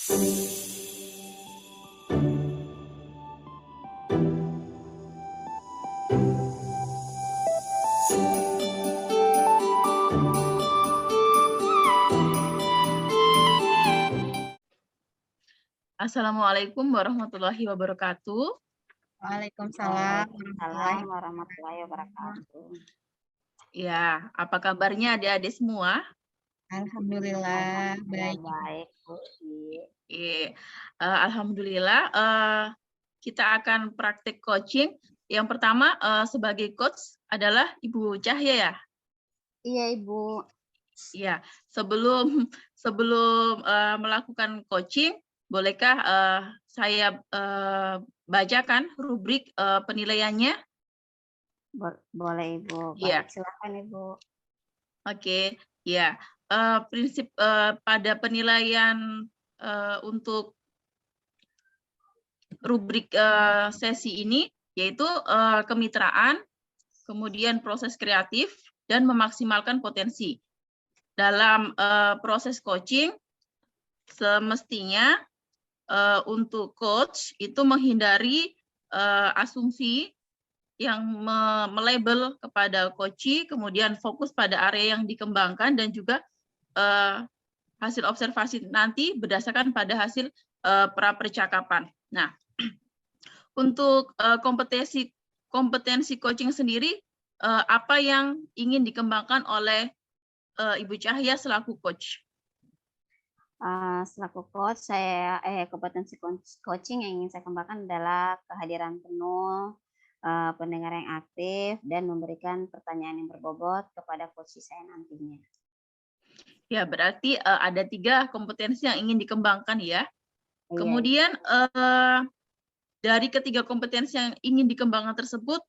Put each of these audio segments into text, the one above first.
Assalamualaikum warahmatullahi wabarakatuh. Waalaikumsalam Waalaikumsalam warahmatullahi wabarakatuh. Ya, apa kabarnya adik-adik semua? Alhamdulillah baik. Baik, Bu. Alhamdulillah, kita akan praktek coaching. Yang pertama sebagai coach adalah Ibu Cahya ya? Iya, Ibu. Iya, sebelum melakukan coaching, bolehkah saya bacakan rubrik penilaiannya? Boleh, Ibu. Iya. Baik, silakan, Ibu. Oke, ya. Prinsip pada penilaian untuk rubrik sesi ini yaitu kemitraan, kemudian proses kreatif, dan memaksimalkan potensi. Dalam proses coaching, semestinya untuk coach itu menghindari asumsi yang melabel kepada coachee, kemudian fokus pada area yang dikembangkan dan juga hasil observasi nanti berdasarkan pada hasil pra-percakapan. Nah, untuk kompetensi coaching sendiri, apa yang ingin dikembangkan oleh Ibu Cahya selaku coach? Selaku coach, kompetensi coaching yang ingin saya kembangkan adalah kehadiran penuh, pendengar yang aktif, dan memberikan pertanyaan yang berbobot kepada coach saya nantinya. Ya, berarti ada 3 kompetensi yang ingin dikembangkan ya. Iya. Kemudian dari ketiga kompetensi yang ingin dikembangkan tersebut,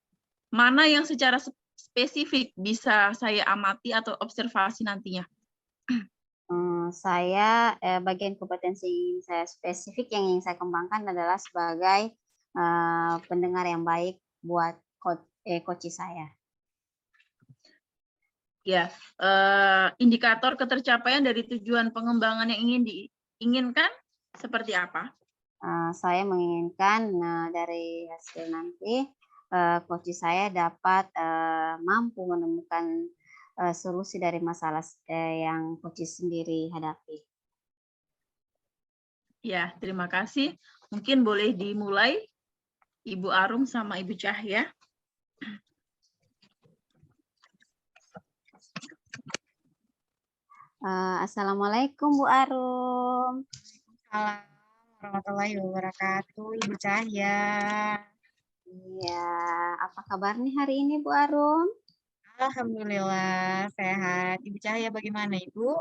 mana yang secara spesifik bisa saya amati atau observasi nantinya? Saya bagian kompetensi saya spesifik yang ingin saya kembangkan adalah sebagai pendengar yang baik buat coach saya. Ya, indikator ketercapaian dari tujuan pengembangan yang diinginkan seperti apa? Saya menginginkan dari hasil nanti coach saya dapat mampu menemukan solusi dari masalah yang coach sendiri hadapi. Ya, terima kasih. Mungkin boleh dimulai Ibu Arum sama Ibu Cahya. Assalamualaikum Bu Arum. Waalaikumsalam warahmatullahi wabarakatuh, Ibu Cahya. Iya, apa kabar nih hari ini Bu Arum? Alhamdulillah sehat. Ibu Cahya bagaimana, Ibu?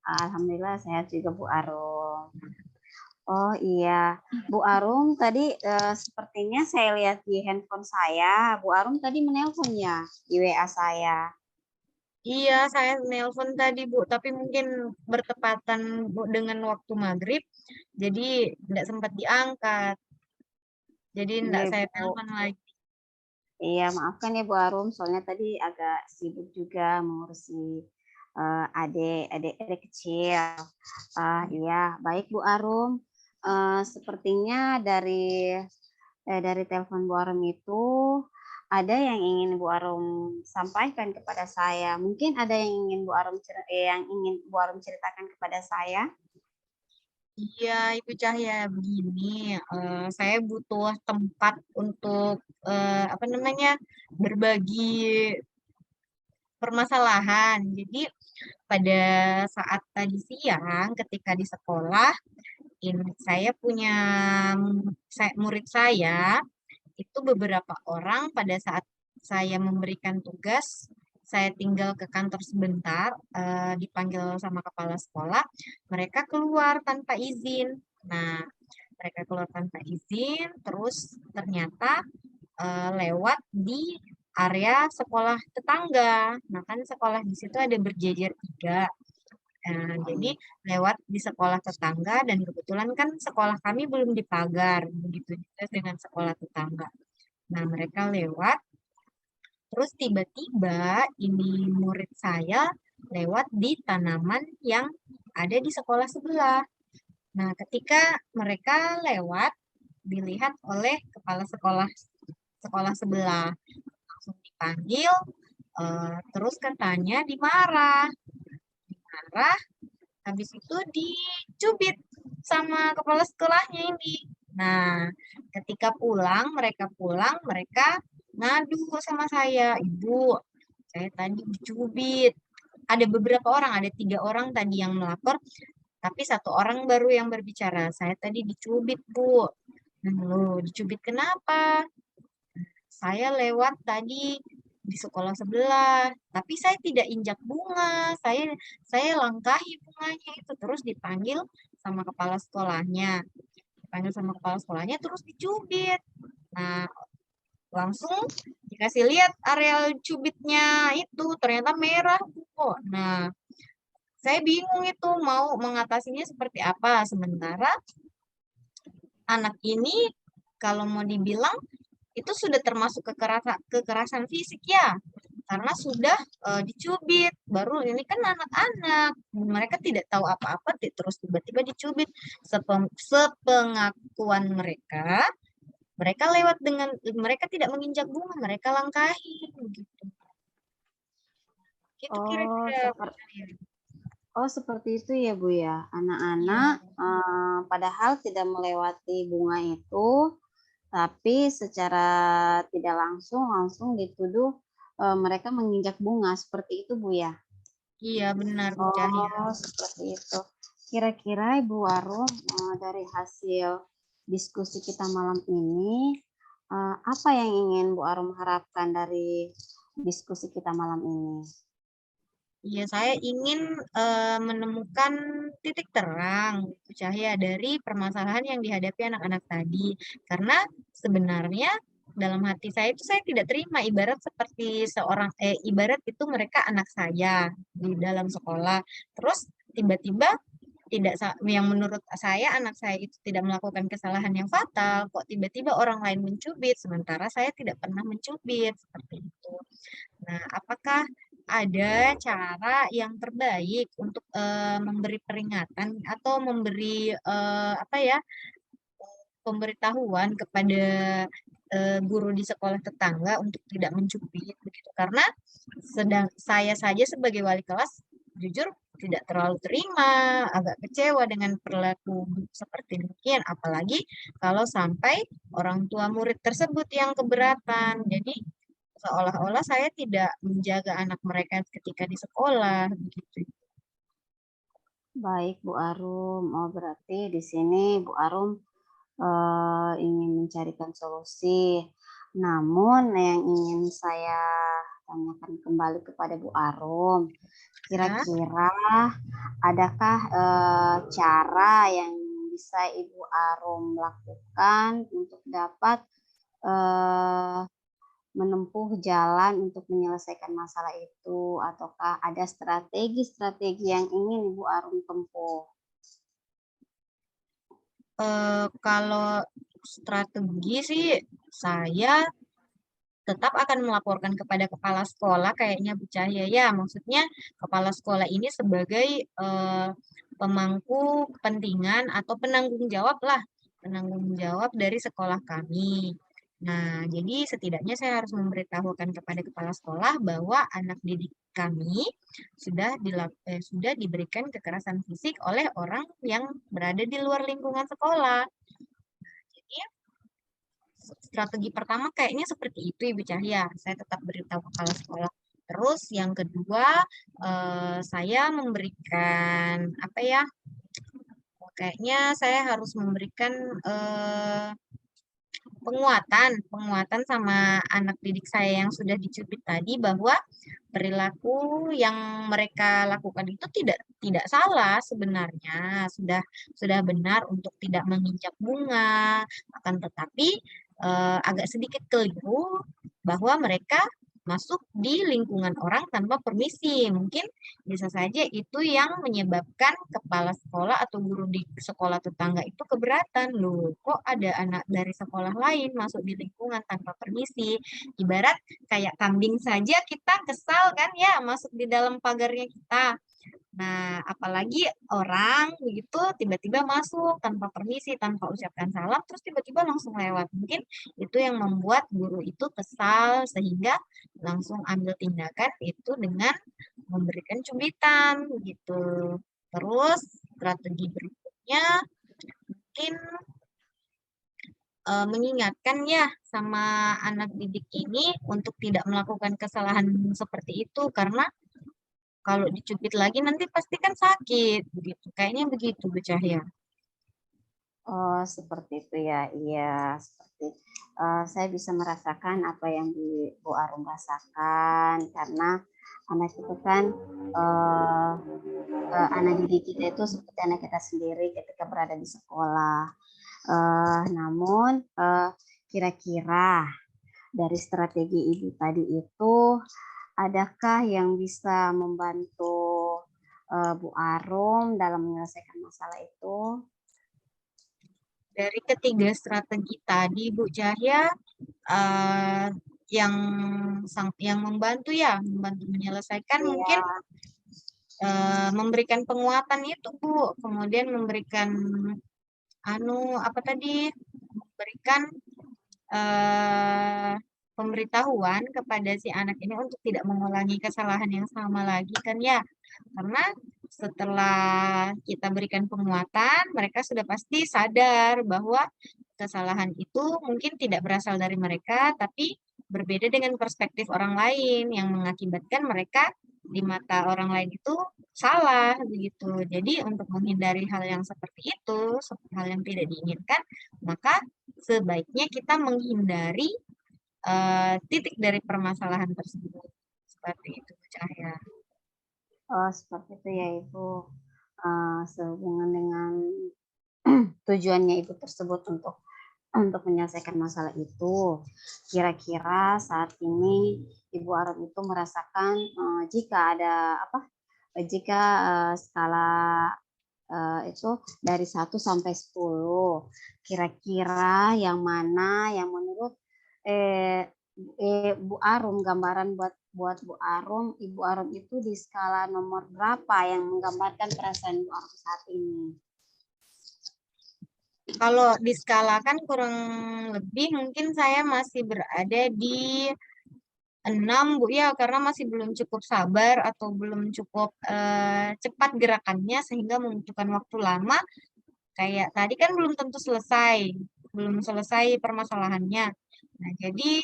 Alhamdulillah sehat juga Bu Arum. Oh iya, Bu Arum tadi sepertinya saya lihat di handphone saya, Bu Arum tadi menelpon ya di WA saya. Iya, saya nelpon tadi, Bu, tapi mungkin bertepatan Bu dengan waktu maghrib, jadi tidak sempat diangkat. Jadi tidak Iya, saya Bu. telepon lagi. Iya, maafkan ya Bu Arum, soalnya tadi agak sibuk juga mengurusi adik kecil. Iya, baik Bu Arum. Sepertinya dari telepon Bu Arum itu ada yang ingin Bu Arum sampaikan kepada saya. Mungkin ada yang ingin Bu Arum ceritakan kepada saya. Iya, Ibu Cahya, begini, saya butuh tempat untuk berbagi permasalahan. Jadi pada saat tadi siang ketika di sekolah, saya punya murid saya itu beberapa orang pada saat saya memberikan tugas, saya tinggal ke kantor sebentar, dipanggil sama kepala sekolah, mereka keluar tanpa izin. Nah, mereka keluar tanpa izin, terus ternyata lewat di area sekolah tetangga. Nah, kan sekolah di situ ada berjejer 3. Jadi lewat di sekolah tetangga dan kebetulan kan sekolah kami belum dipagar, begitu juga dengan sekolah tetangga. Nah, mereka lewat, terus tiba-tiba ini murid saya lewat di tanaman yang ada di sekolah sebelah. Nah, ketika mereka lewat, dilihat oleh kepala sekolah sebelah, langsung dipanggil, terus katanya dimarah, habis itu dicubit sama kepala sekolahnya ini. Nah, ketika mereka ngadu sama saya, Ibu, saya tadi dicubit. Ada beberapa orang, ada 3 orang tadi yang melapor, tapi 1 orang baru yang berbicara. Saya tadi dicubit, Bu. Loh, dicubit kenapa? Saya lewat tadi di sekolah sebelah, tapi saya tidak injak bunga. Saya langkahi bunganya itu, terus dipanggil sama kepala sekolahnya. Terus dicubit. Nah, langsung dikasih lihat areal cubitnya itu ternyata merah, Bu. Nah, saya bingung itu mau mengatasinya seperti apa. Sementara anak ini kalau mau dibilang itu sudah termasuk kekerasan fisik ya, karena sudah dicubit. Baru ini kan anak-anak, mereka tidak tahu apa-apa, terus tiba-tiba dicubit. Sepengakuan mereka lewat dengan mereka tidak menginjak bunga, mereka langkahi begitu. Itu Oh, kira-kira. seperti itu ya Bu ya. Anak-anak padahal tidak melewati bunga itu, tapi secara tidak langsung dituduh mereka menginjak bunga. Seperti itu Bu ya. Iya, benar Bu Cahya. Oh, seperti itu. Kira-kira Ibu Warum, dari hasil diskusi kita malam ini, apa yang ingin Bu Arum harapkan dari diskusi kita malam ini? Iya, saya ingin menemukan titik terang, Bu Cahya, dari permasalahan yang dihadapi anak-anak tadi. Karena sebenarnya dalam hati saya itu saya tidak terima, ibarat seperti ibarat itu mereka anak saya di dalam sekolah. Terus tiba-tiba yang menurut saya anak saya itu tidak melakukan kesalahan yang fatal, kok tiba-tiba orang lain mencubit, sementara saya tidak pernah mencubit, seperti itu. Nah, apakah ada cara yang terbaik untuk memberi peringatan atau memberi pemberitahuan kepada guru di sekolah tetangga untuk tidak mencubit begitu? Karena saya saja sebagai wali kelas jujur tidak terlalu terima, agak kecewa dengan perilaku seperti demikian, apalagi kalau sampai orang tua murid tersebut yang keberatan. Jadi seolah-olah saya tidak menjaga anak mereka ketika di sekolah begitu. Baik Bu Arum, berarti di sini Bu Arum ingin mencarikan solusi. Namun yang ingin saya tanyakan kembali kepada Bu Arum, kira-kira adakah cara yang bisa Ibu Arum lakukan untuk dapat menempuh jalan untuk menyelesaikan masalah itu, ataukah ada strategi-strategi yang ingin Ibu Arum tempuh? Kalau strategi sih saya tetap akan melaporkan kepada kepala sekolah kayaknya Bu Cahya ya. Maksudnya kepala sekolah ini sebagai pemangku kepentingan atau penanggung jawab dari sekolah kami. Nah, jadi setidaknya saya harus memberitahukan kepada kepala sekolah bahwa anak didik kami sudah diberikan kekerasan fisik oleh orang yang berada di luar lingkungan sekolah. Jadi strategi pertama kayaknya seperti itu Ibu Cahya. Saya tetap beritahu kepala sekolah. Terus yang kedua saya memberikan kayaknya saya harus memberikan penguatan sama anak didik saya yang sudah dicubit tadi, bahwa perilaku yang mereka lakukan itu tidak salah sebenarnya, sudah benar untuk tidak menginjak bunga, akan tetapi agak sedikit keliru bahwa mereka masuk di lingkungan orang tanpa permisi. Mungkin bisa saja itu yang menyebabkan kepala sekolah atau guru di sekolah tetangga itu keberatan. Loh, kok ada anak dari sekolah lain masuk di lingkungan tanpa permisi? Ibarat kayak kambing saja kita kesal kan ya masuk di dalam pagarnya kita. Nah, apalagi orang begitu tiba-tiba masuk tanpa permisi, tanpa ucapkan salam, terus tiba-tiba langsung lewat. Mungkin itu yang membuat guru itu kesal sehingga langsung ambil tindakan itu dengan memberikan cubitan gitu. Terus strategi berikutnya mungkin mengingatkan ya sama anak didik ini untuk tidak melakukan kesalahan seperti itu karena kalau dicubit lagi nanti pasti kan sakit begitu. Kayaknya begitu Bu Cahya. Oh, seperti itu ya. Iya, seperti saya bisa merasakan apa yang Bu Arum rasakan karena anak itu kan anak didik kita itu seperti anak kita sendiri ketika berada di sekolah. Namun kira-kira dari strategi Ibu tadi itu adakah yang bisa membantu Bu Arum dalam menyelesaikan masalah itu? Dari ketiga strategi tadi Bu Cahya yang membantu menyelesaikan Iya. mungkin memberikan penguatan itu Bu, kemudian memberikan memberikan pemberitahuan kepada si anak ini untuk tidak mengulangi kesalahan yang sama lagi kan ya. Karena setelah kita berikan penguatan, mereka sudah pasti sadar bahwa kesalahan itu mungkin tidak berasal dari mereka, tapi berbeda dengan perspektif orang lain yang mengakibatkan mereka di mata orang lain itu salah begitu. Jadi untuk menghindari hal yang seperti itu, hal yang tidak diinginkan, maka sebaiknya kita menghindari titik dari permasalahan tersebut. Seperti itu, Cahaya. Oh, seperti itu ya Ibu. Sehubungan dengan tujuannya Ibu tersebut untuk menyelesaikan masalah itu. Kira-kira saat ini Ibu Arum itu merasakan jika ada jika skala itu dari 1 sampai 10, kira-kira yang mana yang menurut Bu Arum, gambaran buat Bu Arum, Ibu Arum itu di skala nomor berapa yang menggambarkan perasaan Bu Arum saat ini? Kalau diskalakan kurang lebih mungkin saya masih berada di 6 Bu ya, karena masih belum cukup sabar atau belum cukup cepat gerakannya sehingga membutuhkan waktu lama. Kayak tadi kan belum selesai permasalahannya. Nah, jadi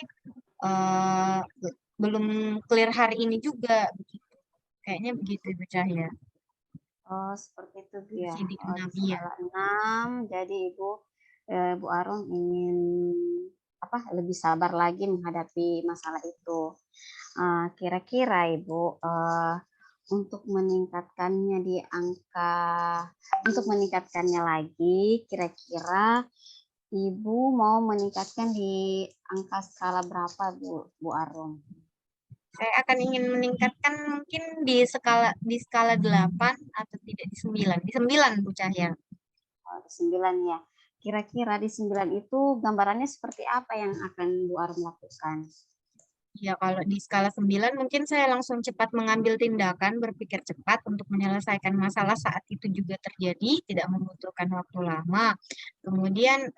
belum clear hari ini juga begitu. Kayaknya begitu Bu Cahya. Oh, seperti itu Bu ya. Masih di Oh, 6 di ya. skala 6, jadi Bu Arum ingin lebih sabar lagi menghadapi masalah itu. Kira-kira Ibu untuk meningkatkannya lagi, kira-kira Ibu mau meningkatkan di angka skala berapa Bu Arum? Saya akan ingin meningkatkan mungkin di skala 8 atau tidak di 9. Di 9 Bu Cahya. 9 ya. Kira-kira di 9 itu gambarannya seperti apa yang akan Bu Arum lakukan? Ya, kalau di skala 9 mungkin saya langsung cepat mengambil tindakan, berpikir cepat untuk menyelesaikan masalah saat itu juga terjadi, tidak membutuhkan waktu lama. Kemudian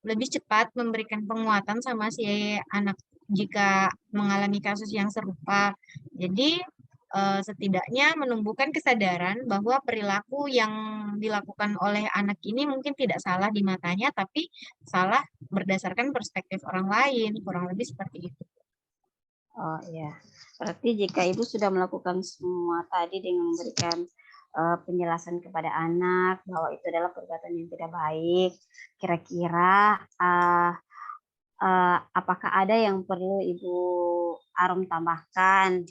lebih cepat memberikan penguatan sama si anak jika mengalami kasus yang serupa. Jadi setidaknya menumbuhkan kesadaran bahwa perilaku yang dilakukan oleh anak ini mungkin tidak salah di matanya, tapi salah berdasarkan perspektif orang lain, kurang lebih seperti itu. Oh iya, berarti jika Ibu sudah melakukan semua tadi dengan memberikan penjelasan kepada anak bahwa itu adalah perbuatan yang tidak baik, kira-kira apakah ada yang perlu Ibu Arum tambahkan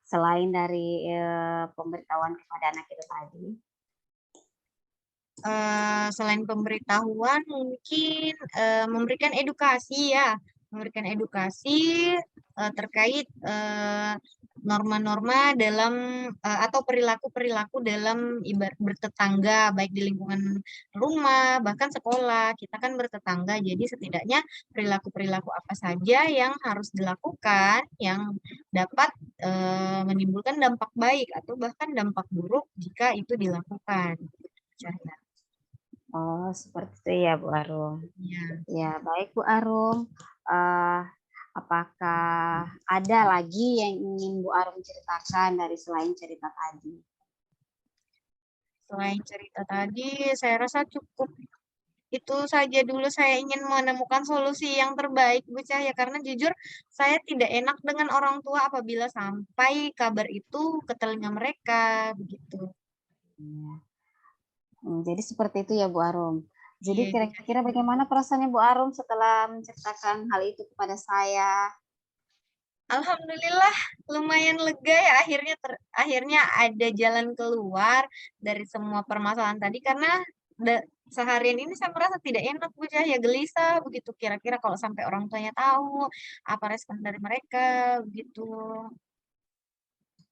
selain dari pemberitahuan kepada anak itu tadi? Selain pemberitahuan mungkin memberikan edukasi ya, terkait norma-norma dalam atau perilaku-perilaku dalam ibarat bertetangga, baik di lingkungan rumah, bahkan sekolah. Kita kan bertetangga, jadi setidaknya perilaku-perilaku apa saja yang harus dilakukan yang dapat menimbulkan dampak baik atau bahkan dampak buruk jika itu dilakukan. Cahya. Oh, seperti itu ya, Bu Arum. Ya. Ya, baik Bu Arum. Apakah ada lagi yang ingin Bu Arum ceritakan dari selain cerita tadi? Selain cerita tadi, saya rasa cukup itu saja dulu. Saya ingin menemukan solusi yang terbaik, Bu Cahya, karena jujur saya tidak enak dengan orang tua apabila sampai kabar itu ke telinga mereka, begitu. Ya. Jadi seperti itu ya Bu Arum. Jadi Iya, kira-kira bagaimana perasaannya Bu Arum setelah menceritakan hal itu kepada saya? Alhamdulillah lumayan lega ya, akhirnya ada jalan keluar dari semua permasalahan tadi, karena seharian ini saya merasa tidak enak, Bu Cahya, gelisah begitu, kira-kira kalau sampai orang tuanya tahu apa respon dari mereka begitu.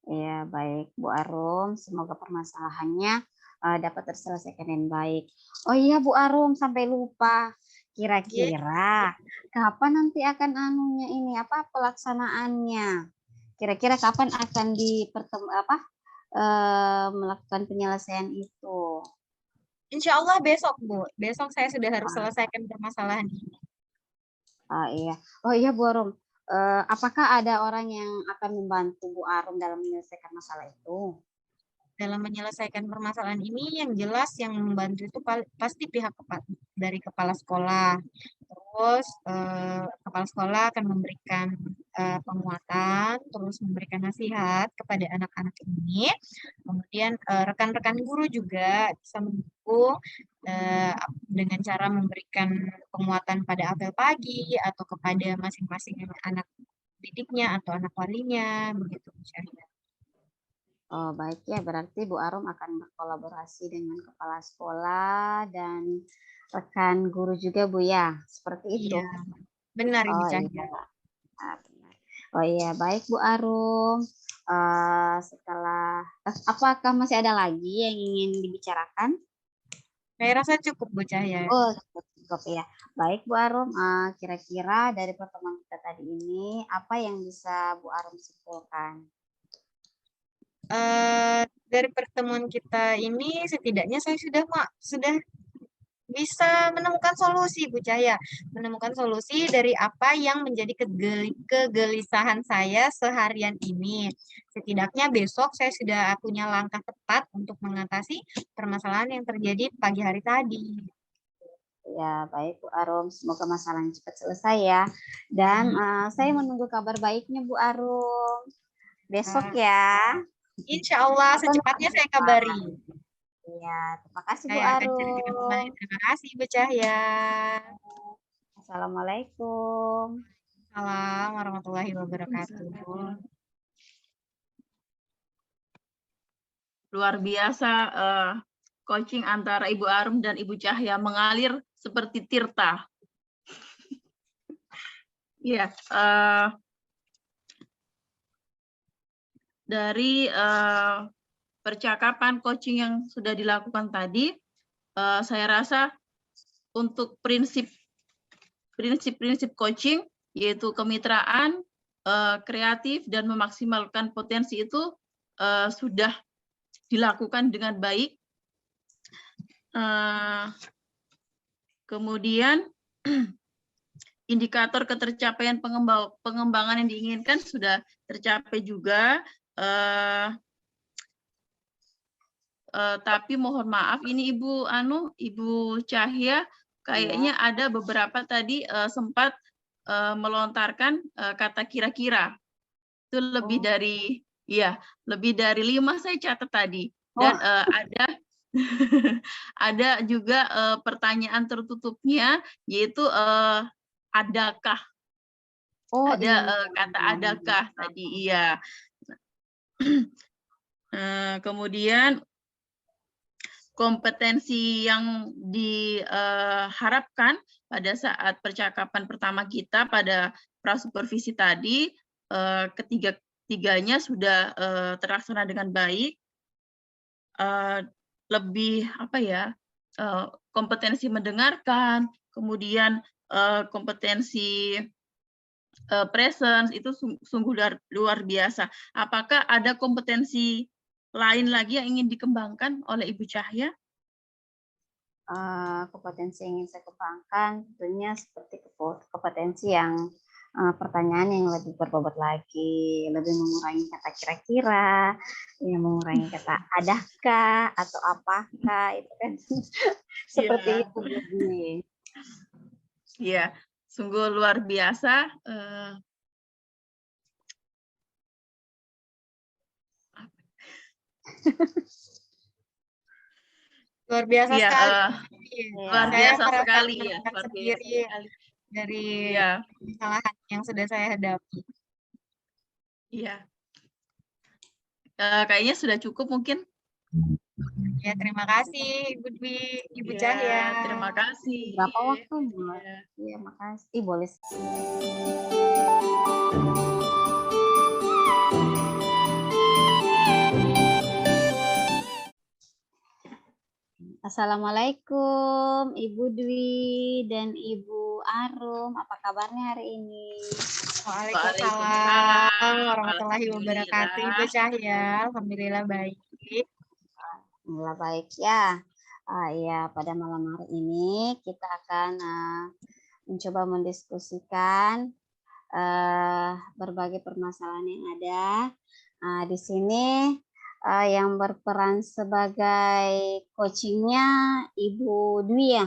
Ya, baik Bu Arum, semoga permasalahannya dapat terselesaikan dengan baik. Oh iya Bu Arum, sampai lupa. Kira-kira kapan nanti akan anunya ini apa pelaksanaannya? Kira-kira kapan akan melakukan penyelesaian itu? Insya Allah besok, Bu. Besok saya sudah harus selesaikan permasalahan ini. Iya. Oh iya Bu Arum, apakah ada orang yang akan membantu Bu Arum dalam menyelesaikan masalah itu? Dalam menyelesaikan permasalahan ini, yang jelas yang membantu itu pasti pihak dari kepala sekolah. Terus kepala sekolah akan memberikan penguatan, terus memberikan nasihat kepada anak-anak ini. Kemudian rekan-rekan guru juga bisa mendukung dengan cara memberikan penguatan pada apel pagi atau kepada masing-masing anak didiknya atau anak walinya, begitu. Oh, baik ya, berarti Bu Arum akan berkolaborasi dengan kepala sekolah dan rekan guru juga Bu ya, seperti itu. Iya, benar Ibu Oh Cahya. iya. Oh iya, baik Bu Arum. Apakah masih ada lagi yang ingin dibicarakan? Saya rasa cukup Bu Cahya. Oh, cukup ya. Baik Bu Arum, kira-kira dari pertemuan kita tadi ini apa yang bisa Bu Arum simpulkan? Dari pertemuan kita ini setidaknya saya sudah bisa menemukan solusi, Bu Cahya. Menemukan solusi dari apa yang menjadi kegelisahan saya seharian ini. Setidaknya besok saya sudah punya langkah tepat untuk mengatasi permasalahan yang terjadi pagi hari tadi. Ya, baik Bu Arum. Semoga masalahnya cepat selesai ya. Dan saya menunggu kabar baiknya Bu Arum. Besok ya. Insya Allah secepatnya saya kabari. Iya, terima kasih Bu Saya akan ceritakan kembali. Arum. Terima kasih Bu Cahya. Assalamualaikum. Assalamualaikum warahmatullahi wabarakatuh. Luar biasa coaching antara Ibu Arum dan Ibu Cahya, mengalir seperti tirta. Ya, dari percakapan coaching yang sudah dilakukan tadi, saya rasa untuk prinsip coaching, yaitu kemitraan, kreatif, dan memaksimalkan potensi itu sudah dilakukan dengan baik. Kemudian indikator ketercapaian pengembangan yang diinginkan sudah tercapai juga. Tapi mohon maaf, ini Ibu Cahya, kayaknya ada beberapa tadi sempat melontarkan kata kira-kira. Itu lebih dari 5 saya catat tadi. Dan ada juga pertanyaan tertutupnya, yaitu adakah. Ada kata adakah tadi, iya. Kemudian kompetensi yang diharapkan pada saat percakapan pertama kita pada prasupervisi tadi, tiganya sudah terlaksana dengan baik, lebih apa ya, kompetensi mendengarkan, kemudian kompetensi presence itu sungguh luar biasa. Apakah ada kompetensi lain lagi yang ingin dikembangkan oleh Ibu Cahya? Kompetensi yang ingin saya kembangkan tentunya seperti kompetensi yang pertanyaan yang lebih berbobot lagi, lebih mengurangi kata kira-kira, yang mengurangi kata adakah atau apakah, itu kan seperti itu. Iya, sungguh luar biasa. Luar biasa Iya, sekali. luar Saya biasa merasakan sekali ya, luar biasa sendiri sekali. dari Iya, kesalahan yang sudah saya hadapi. iya. Kayaknya sudah cukup mungkin. Ya, terima kasih Ibu Dwi, Ibu Ya, Cahya. terima kasih. Berapa waktu? Ya. Iya, makasih. Boleh. Assalamualaikum Ibu Dwi dan Ibu Arum. Apa kabarnya hari ini? Waalaikumsalam warahmatullahi Alhamdulillah. wabarakatuh. Ibu Cahya, alhamdulillah baik. Alhamdulillah baik ya. Ya, pada malam hari ini kita akan mencoba mendiskusikan berbagai permasalahan yang ada. Di sini yang berperan sebagai coachingnya Ibu Dwi ya?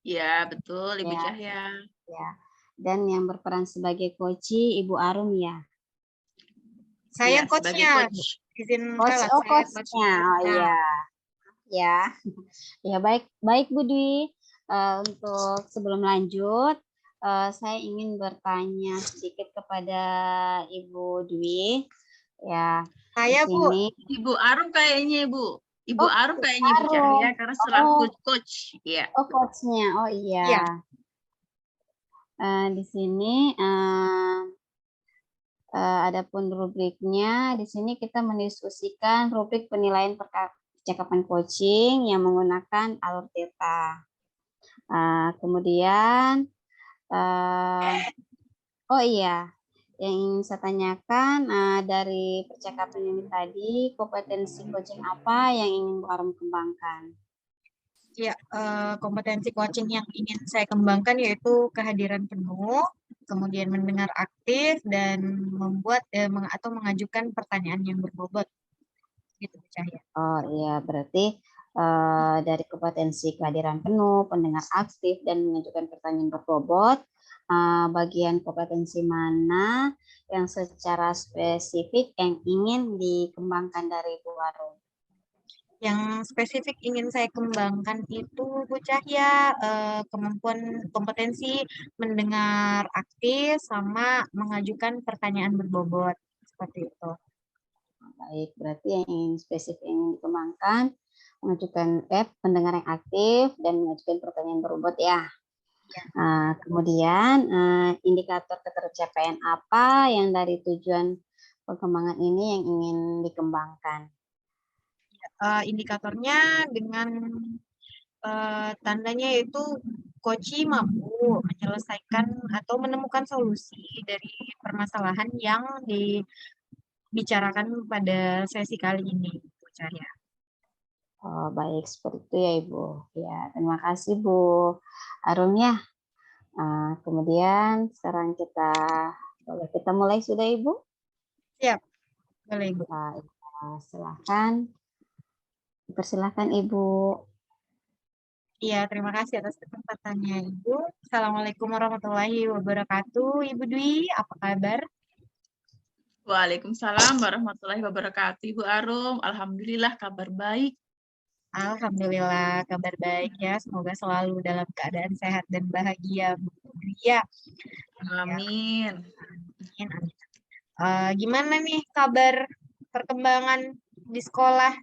Ya, betul Ibu Ya. Cahya. Ya. Dan yang berperan sebagai coach Ibu Arum ya? Saya Ya, sebagai coachnya, coach. izin Coach, salah, oh saya coachnya, oh iya. Ya, ya baik Bu Dwi. Untuk sebelum lanjut, saya ingin bertanya sedikit kepada Ibu Dwi. Ya, saya di Bu. sini. Ibu Arum kayaknya Ibu. Ibu Arum kayaknya Ibu Arum. Cahya karena selaku coach. Ya. Oh coachnya, oh iya. Iya. Di sini adapun rubriknya, di sini kita mendiskusikan rubrik penilaian percakapan coaching yang menggunakan alur theta. Kemudian, oh iya, yang ingin saya tanyakan dari percakapan ini tadi, kompetensi coaching apa yang ingin Bu Arum kembangkan? Ya, kompetensi coaching yang ingin saya kembangkan yaitu kehadiran penuh, kemudian mendengar aktif dan membuat atau mengajukan pertanyaan yang berbobot. Gitu, Cahya. Oh iya, berarti dari kompetensi kehadiran penuh, pendengar aktif, dan mengajukan pertanyaan berbobot, bagian kompetensi mana yang secara spesifik yang ingin dikembangkan dari Bu Arum? Yang spesifik ingin saya kembangkan itu Bu Cahya, kemampuan kompetensi mendengar aktif sama mengajukan pertanyaan berbobot seperti itu. Baik, berarti yang ingin spesifik yang ingin dikembangkan mengajukan pendengar yang aktif dan mengajukan pertanyaan berbobot ya. Kemudian indikator ketercapaian apa yang dari tujuan pengembangan ini yang ingin dikembangkan? Indikatornya dengan tandanya yaitu coach mampu menyelesaikan atau menemukan solusi dari permasalahan yang dibicarakan pada sesi kali ini, Bu Cahya. Oh, baik, seperti itu ya Ibu. Ya, terima kasih Bu Arum ya. Kemudian sekarang kita mulai sudah Ibu? Siap, boleh Ibu. Silakan. Dipersilahkan Ibu. Iya, terima kasih atas kesempatannya Ibu. Assalamualaikum warahmatullahi wabarakatuh. Ibu Dwi, apa kabar? Waalaikumsalam warahmatullahi wabarakatuh. Ibu Arum, alhamdulillah kabar baik. Alhamdulillah kabar baik ya. Semoga selalu dalam keadaan sehat dan bahagia Bu Dwi ya. Amin. Amin. Gimana nih kabar perkembangan di sekolah?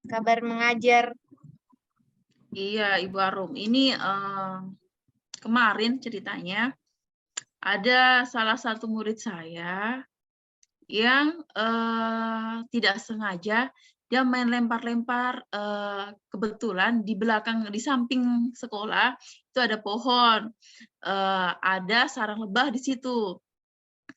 Kabar mengajar? Iya, Ibu Arum. Ini kemarin ceritanya ada salah satu murid saya yang tidak sengaja dia main lempar-lempar, kebetulan di belakang, di samping sekolah itu ada pohon, ada sarang lebah di situ.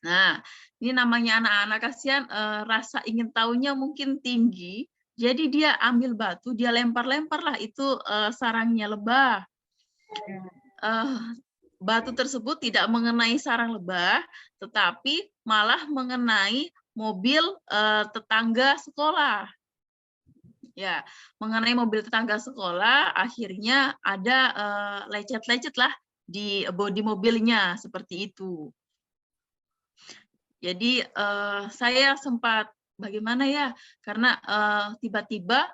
Nah, ini namanya anak-anak kasihan, rasa ingin tahunya mungkin tinggi, jadi dia ambil batu, dia lempar-lemparlah itu, sarangnya lebah. Batu tersebut tidak mengenai sarang lebah, tetapi malah mengenai mobil, tetangga sekolah. Ya, mengenai mobil tetangga sekolah, akhirnya ada, lecet-lecetlah di bodi mobilnya, seperti itu. Jadi, saya sempat bagaimana ya, karena, tiba-tiba,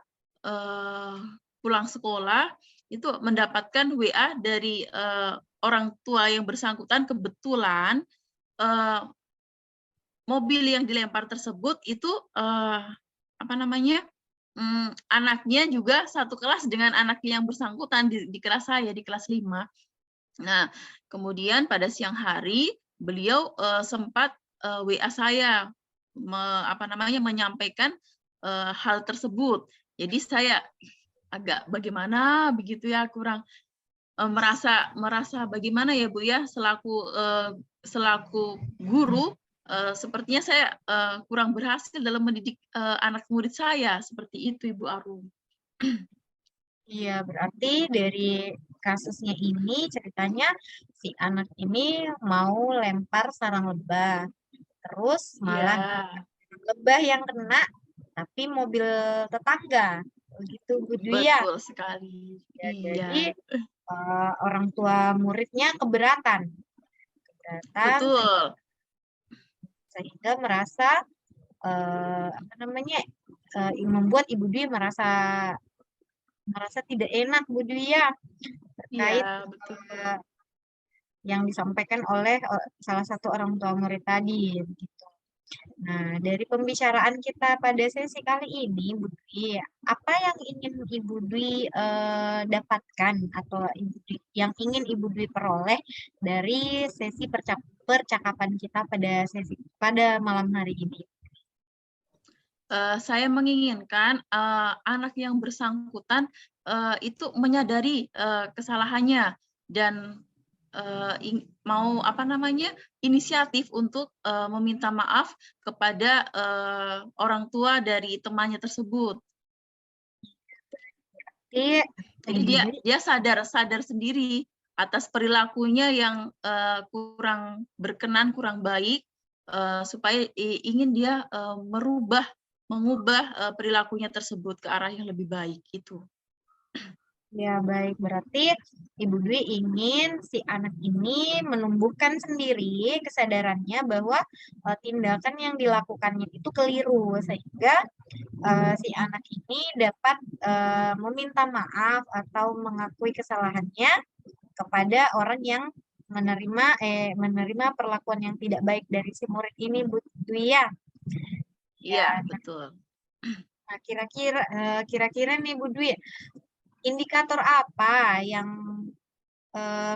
pulang sekolah, itu mendapatkan WA dari, orang tua yang bersangkutan, kebetulan, mobil yang dilempar tersebut itu, apa namanya, anaknya juga satu kelas dengan anaknya yang bersangkutan di kelas saya, di kelas 5. Nah, kemudian pada siang hari beliau, sempat, WA saya, apa namanya, menyampaikan, hal tersebut. Jadi saya agak bagaimana begitu ya, kurang, merasa bagaimana ya, Bu, ya, selaku guru, sepertinya saya, kurang berhasil dalam mendidik, anak murid saya, seperti itu, Ibu Arum. Iya, berarti dari kasusnya ini ceritanya si anak ini mau lempar sarang lebah, terus malah Iya, lebah yang kena, tapi mobil tetangga. Begitu, Bu Dwi ya. betul sekali. Ya, Iya, jadi orang tua muridnya keberatan, betul. sehingga merasa apa namanya, membuat Ibu Dwi merasa tidak enak, Bu Dwi ya, Iya, terkait betul. yang disampaikan oleh salah satu orang tua murid tadi, begitu. Nah, dari pembicaraan kita pada sesi kali ini, Bu Dwi, apa yang ingin Ibu Dwi dapatkan atau yang ingin Ibu Dwi peroleh dari sesi percakapan kita pada malam hari ini? Saya menginginkan, anak yang bersangkutan, itu menyadari, kesalahannya dan, mau apa namanya, inisiatif untuk, meminta maaf kepada, orang tua dari temannya tersebut. Jadi, Jadi Ibu dia Dwi, dia sadar sendiri atas perilakunya yang, kurang berkenan, kurang baik, supaya ingin dia, mengubah, perilakunya tersebut ke arah yang lebih baik, itu. ya baik, berarti Ibu Dwi ingin si anak ini menumbuhkan sendiri kesadarannya bahwa tindakan yang dilakukannya itu keliru, sehingga si anak ini dapat meminta maaf atau mengakui kesalahannya kepada orang yang menerima perlakuan yang tidak baik dari si murid ini, Bu Dwi ya. Iya, Ya, betul. nah kira-kira nih Bu Dwi, indikator apa yang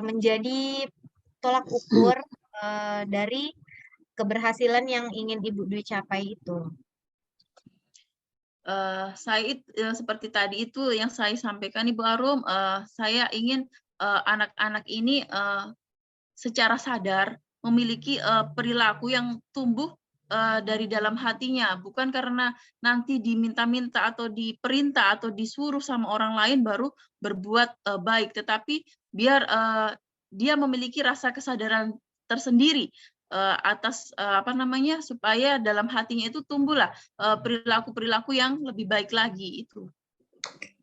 menjadi tolak ukur dari keberhasilan yang ingin Ibu Dwi capai itu? Seperti tadi itu yang saya sampaikan, Ibu Arum, saya ingin, anak-anak ini, secara sadar memiliki, perilaku yang tumbuh, dari dalam hatinya, bukan karena nanti diminta-minta atau diperintah atau disuruh sama orang lain baru berbuat, baik, tetapi biar, dia memiliki rasa kesadaran tersendiri, atas, apa namanya, supaya dalam hatinya itu tumbuhlah, perilaku-perilaku yang lebih baik lagi, itu.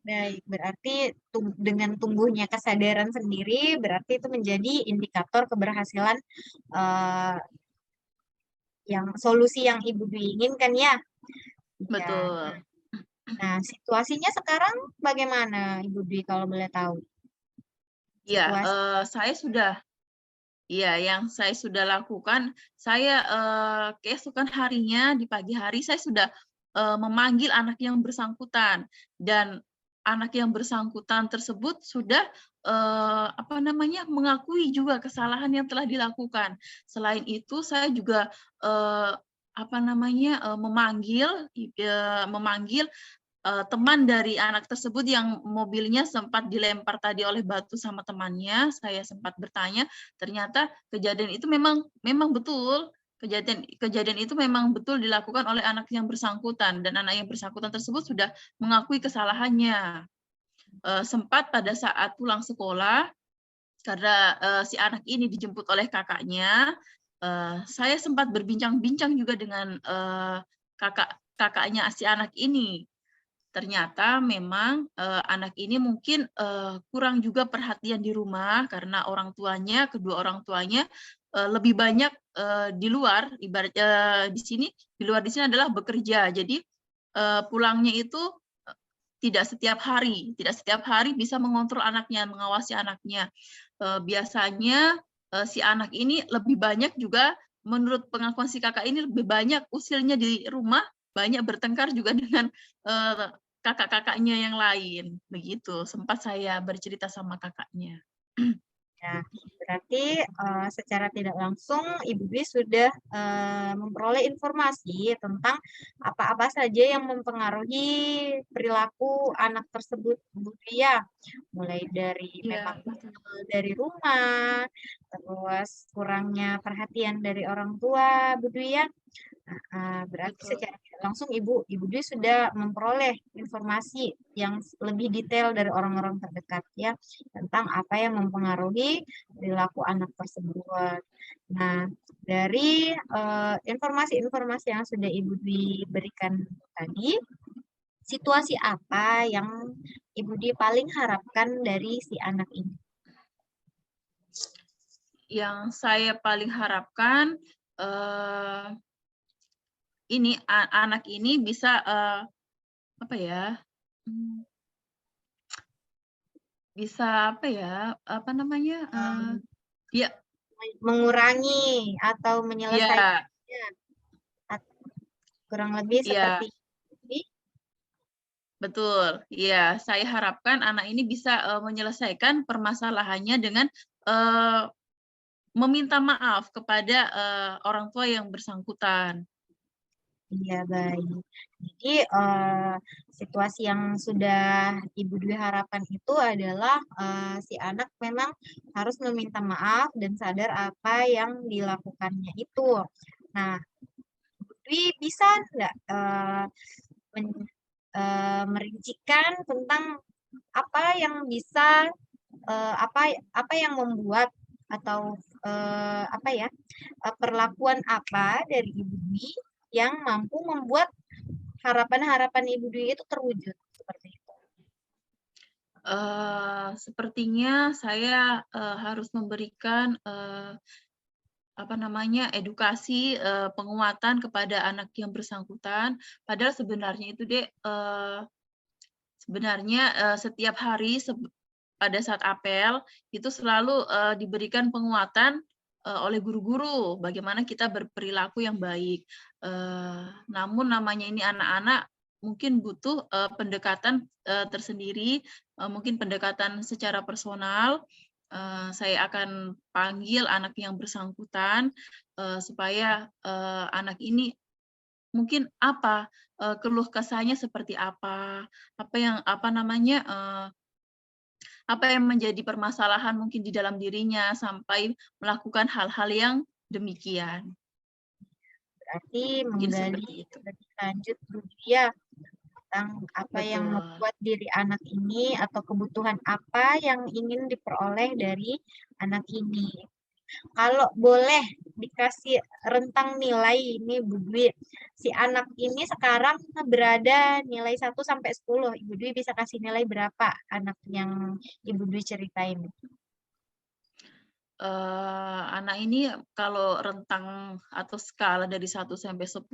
Baik, berarti dengan tumbuhnya kesadaran sendiri, berarti itu menjadi indikator keberhasilan eh, yang solusi yang Ibu Dwi inginkan ya. Ya. Betul. Nah, situasinya sekarang bagaimana Ibu Dwi kalau boleh tahu? Iya, Situasi. saya sudah Iya, yang saya sudah lakukan, saya, keesokan harinya di pagi hari saya sudah, memanggil anak yang bersangkutan dan anak yang bersangkutan tersebut sudah, apa namanya, mengakui juga kesalahan yang telah dilakukan. Selain itu saya juga, memanggil teman dari anak tersebut yang mobilnya sempat dilempar tadi oleh batu sama temannya. Saya sempat bertanya, ternyata kejadian itu memang betul. Kejadian itu memang betul dilakukan oleh anak yang bersangkutan, dan anak yang bersangkutan tersebut sudah mengakui kesalahannya. Sempat pada saat pulang sekolah, karena si anak ini dijemput oleh kakaknya, saya sempat berbincang-bincang juga dengan kakaknya si anak ini. Ternyata memang anak ini mungkin kurang juga perhatian di rumah, karena kedua orang tuanya lebih banyak di luar, ibaratnya di sini adalah bekerja. Jadi pulangnya itu tidak setiap hari bisa mengontrol anaknya, mengawasi anaknya. Biasanya si anak ini lebih banyak juga, menurut pengakuan si kakak ini, lebih banyak usilnya di rumah, banyak bertengkar juga dengan kakak-kakaknya yang lain. Begitu, sempat saya bercerita sama kakaknya. Ya, berarti secara tidak langsung Ibu Dwi sudah memperoleh informasi tentang apa-apa saja yang mempengaruhi perilaku anak tersebut, Bu Dwi ya. Mulai dari memang dari rumah, terus kurangnya perhatian dari orang tua, Bu Dwi ya. Berarti Betul. secara tidak langsung Ibu Dwi sudah memperoleh informasi yang lebih detail dari orang-orang terdekat ya tentang apa yang mempengaruhi perilaku anak tersebut. Nah, dari informasi-informasi yang sudah Ibu Dwi berikan tadi, situasi apa yang Ibu Dwi paling harapkan dari si anak ini? Yang saya paling harapkan ini anak ini bisa dia mengurangi atau menyelesaikan kurang lebih seperti ini. Betul, ya. Saya harapkan anak ini bisa menyelesaikan permasalahannya dengan meminta maaf kepada orang tua yang bersangkutan. Iya, baik. Jadi situasi yang sudah Ibu Dwi harapkan itu adalah si anak memang harus meminta maaf dan sadar apa yang dilakukannya itu. Nah, Ibu Dwi bisa nggak merincikan tentang apa yang bisa apa yang membuat atau perlakuan apa dari Ibu Dwi yang mampu membuat harapan-harapan Ibu Dwi itu terwujud seperti itu. Sepertinya saya harus memberikan edukasi penguatan kepada anak yang bersangkutan. Padahal sebenarnya itu setiap hari pada saat apel itu selalu diberikan penguatan oleh guru-guru bagaimana kita berperilaku yang baik. Namun namanya ini anak-anak, mungkin butuh pendekatan tersendiri, mungkin pendekatan secara personal. Saya akan panggil anak yang bersangkutan supaya anak ini mungkin keluh kesahnya seperti apa yang menjadi permasalahan mungkin di dalam dirinya sampai melakukan hal-hal yang demikian. Berarti menggali lebih lanjut ya tentang apa yang membuat diri anak ini atau kebutuhan apa yang ingin diperoleh dari anak ini. Kalau boleh dikasih rentang nilai ini Bu Dwi, si anak ini sekarang berada nilai 1 sampai 10. Ibu Dwi bisa kasih nilai berapa anak yang Ibu Dwi ceritain? Anak ini kalau rentang atau skala dari 1 sampai 10,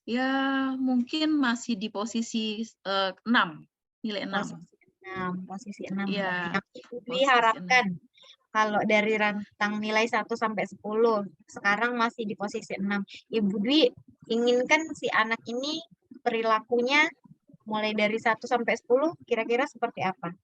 ya mungkin masih di posisi 6, nilai 6. Posisi 6. Ya, yang Ibu Dwi harapkan. Kalau dari rentang nilai 1 sampai 10, sekarang masih di posisi 6. Ibu Dwi inginkan si anak ini perilakunya mulai dari 1 sampai 10, kira-kira seperti apa?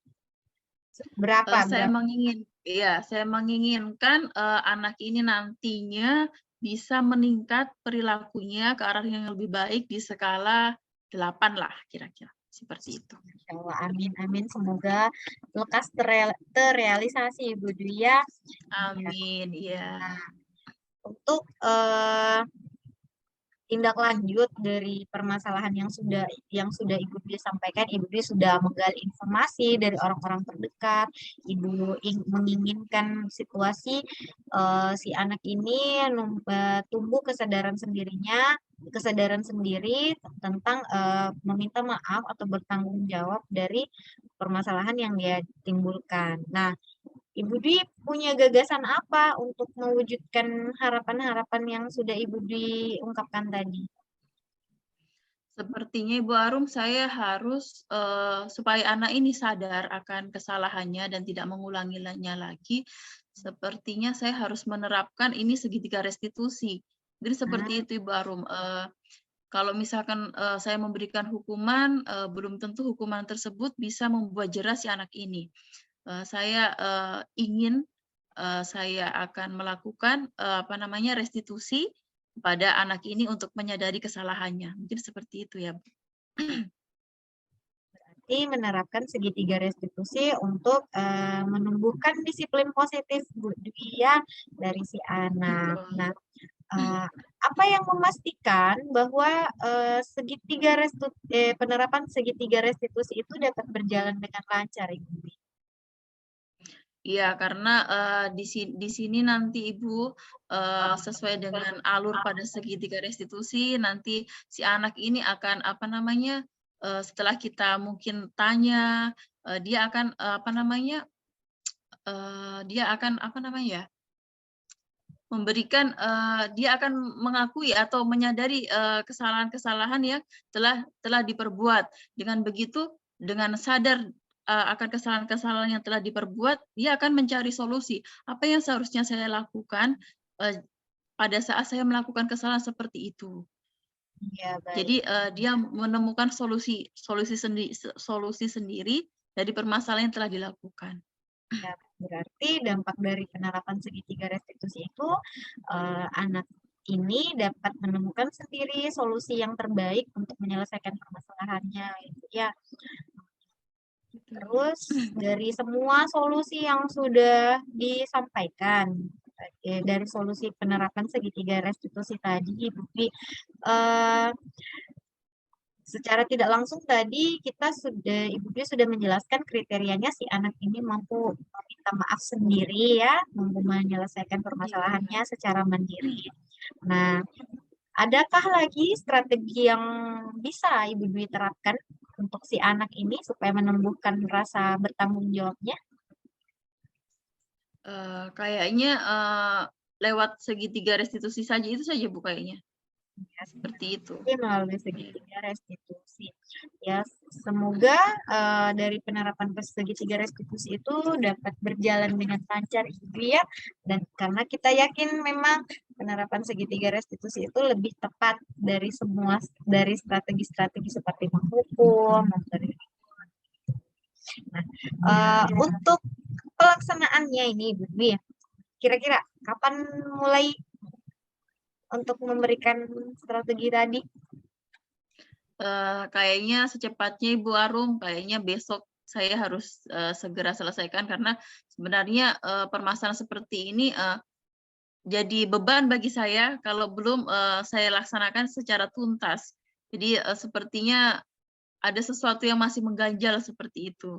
Berapa? Saya menginginkan anak ini nantinya bisa meningkat perilakunya ke arah yang lebih baik di skala 8 lah kira-kira. Seperti itu. Insya Allah, amin, amin. Semoga lekas terrealisasi Ibu Dwi ya. Amin, iya. Nah, untuk tindak lanjut dari permasalahan yang sudah Ibu Dwi sampaikan, Ibu Dwi sudah menggali informasi dari orang-orang terdekat. Ibu menginginkan situasi si anak ini tumbuh kesadaran sendiri tentang meminta maaf atau bertanggung jawab dari permasalahan yang dia timbulkan. Nah, Ibu Dwi punya gagasan apa untuk mewujudkan harapan-harapan yang sudah Ibu Dwi ungkapkan tadi? Sepertinya Ibu Arum, saya harus supaya anak ini sadar akan kesalahannya dan tidak mengulanginya lagi. Sepertinya saya harus menerapkan ini segitiga restitusi. Jadi seperti itu Ibu Arum. Kalau misalkan saya memberikan hukuman, belum tentu hukuman tersebut bisa membuat jerah si anak ini. Saya ingin saya akan melakukan restitusi pada anak ini untuk menyadari kesalahannya. Mungkin seperti itu ya, Bu. Berarti menerapkan segitiga restitusi untuk menumbuhkan disiplin positif Bu Dwi ya dari si anak. Nah, apa yang memastikan bahwa penerapan segitiga restitusi itu dapat berjalan dengan lancar, Ibu Dwi? Iya, karena di sini nanti Ibu sesuai dengan alur pada segitiga restitusi, nanti si anak ini akan setelah kita mungkin tanya, dia akan memberikan dia akan mengakui atau menyadari kesalahan-kesalahan yang telah diperbuat. Dengan begitu, dengan sadar akan kesalahan-kesalahan yang telah diperbuat, dia akan mencari solusi. Apa yang seharusnya saya lakukan pada saat saya melakukan kesalahan seperti itu. Ya, baik. Jadi dia menemukan solusi sendiri dari permasalahan yang telah dilakukan. Ya, berarti dampak dari penerapan segitiga restitusi itu anak ini dapat menemukan sendiri solusi yang terbaik untuk menyelesaikan permasalahannya, gitu ya. Terus dari semua solusi yang sudah disampaikan, dari solusi penerapan segitiga restitusi tadi, Ibu Dwi, secara tidak langsung tadi Ibu Dwi sudah menjelaskan kriterianya si anak ini mampu meminta maaf sendiri ya, mampu menyelesaikan permasalahannya secara mandiri. Nah, adakah lagi strategi yang bisa Ibu Dwi terapkan untuk si anak ini supaya menumbuhkan rasa bertanggung jawabnya? Kayaknya lewat segitiga restitusi saja, itu saja Bu kayaknya. Ya, seperti itu. Melalui segitiga restitusi. Ya, semoga dari penerapan segitiga restitusi itu dapat berjalan dengan lancar Ibu ya. Dan karena kita yakin memang penerapan segitiga restitusi itu lebih tepat dari strategi-strategi seperti menghukum, Nah, untuk pelaksanaannya ini Ibu Dwi, kira-kira kapan mulai untuk memberikan strategi tadi? Kayaknya secepatnya Ibu Arum, kayaknya besok saya harus segera selesaikan karena sebenarnya permasalahan seperti ini jadi beban bagi saya kalau belum saya laksanakan secara tuntas. Jadi sepertinya ada sesuatu yang masih mengganjal seperti itu.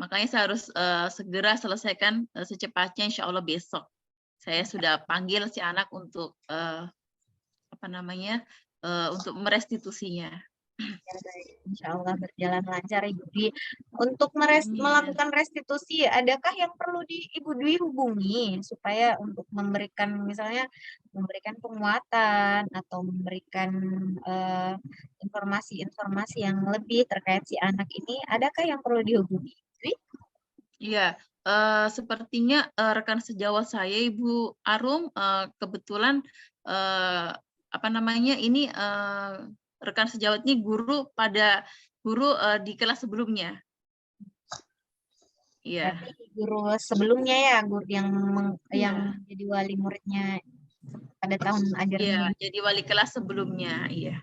Makanya saya harus segera selesaikan secepatnya, insya Allah besok. Saya sudah panggil si anak untuk untuk merestitusinya. Ya, baik. Insya Allah berjalan lancar Ibu Dwi. Untuk melakukan restitusi, adakah yang perlu Ibu Dwi hubungi supaya untuk memberikan penguatan atau memberikan informasi-informasi yang lebih terkait si anak ini, adakah yang perlu dihubungi? Iya, sepertinya rekan sejawat saya Ibu Arum kebetulan rekan sejawat ini guru di kelas sebelumnya. Iya. Guru sebelumnya ya, guru yang jadi wali muridnya pada tahun ajaran Iya, jadi wali kelas sebelumnya, iya.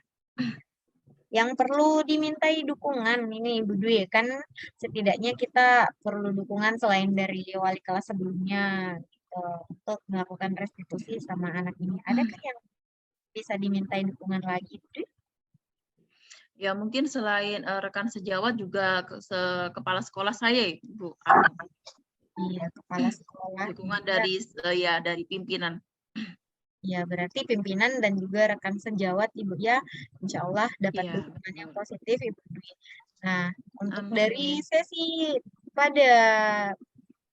yang perlu dimintai dukungan ini Ibu Dwi kan setidaknya kita perlu dukungan selain dari wali kelas sebelumnya gitu, untuk melakukan restitusi sama anak ini. Adakah yang bisa dimintai dukungan lagi, Ibu Dwi? Ya mungkin selain rekan sejawat juga kepala sekolah saya, Bu Arum. Iya, kepala sekolah Dukungan juga. dari dari pimpinan. Ya, berarti pimpinan dan juga rekan sejawat Ibu ya, insya Allah dapat Iya, dukungan yang betul. positif Ibu Dwi. Nah, untuk dari Amin. sesi pada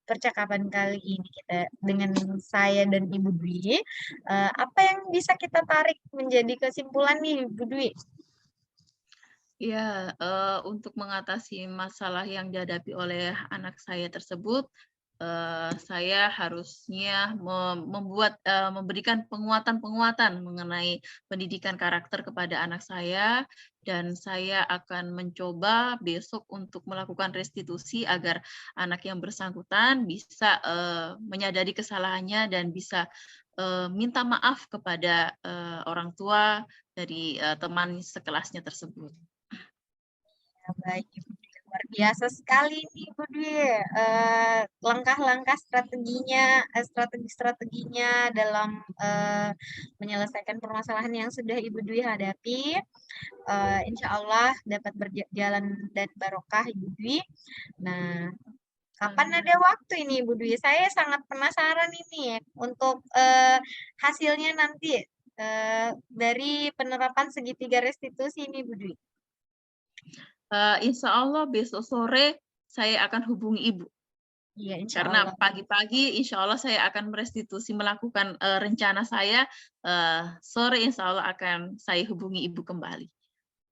percakapan kali ini kita dengan saya dan Ibu Dwi, apa yang bisa kita tarik menjadi kesimpulan nih Ibu Dwi? Ya, untuk mengatasi masalah yang dihadapi oleh anak saya tersebut, saya harusnya memberikan penguatan-penguatan mengenai pendidikan karakter kepada anak saya, dan saya akan mencoba besok untuk melakukan restitusi agar anak yang bersangkutan bisa menyadari kesalahannya dan bisa minta maaf kepada orang tua dari teman sekelasnya tersebut. Baik, Ibu Dwi. Luar biasa sekali nih, Ibu Dwi. Langkah-langkah strategi-strateginya dalam menyelesaikan permasalahan yang sudah Ibu Dwi hadapi. Insya Allah dapat berjalan dan barokah, Ibu Dwi. Nah, kapan ada waktu ini, Ibu Dwi? Saya sangat penasaran ini untuk hasilnya nanti dari penerapan segitiga restitusi ini, Ibu Dwi. Insya Allah besok sore saya akan hubungi Ibu. Iya, insya Karena Allah. pagi-pagi insya Allah saya akan merestitusi melakukan rencana saya, sore insya Allah akan saya hubungi Ibu kembali.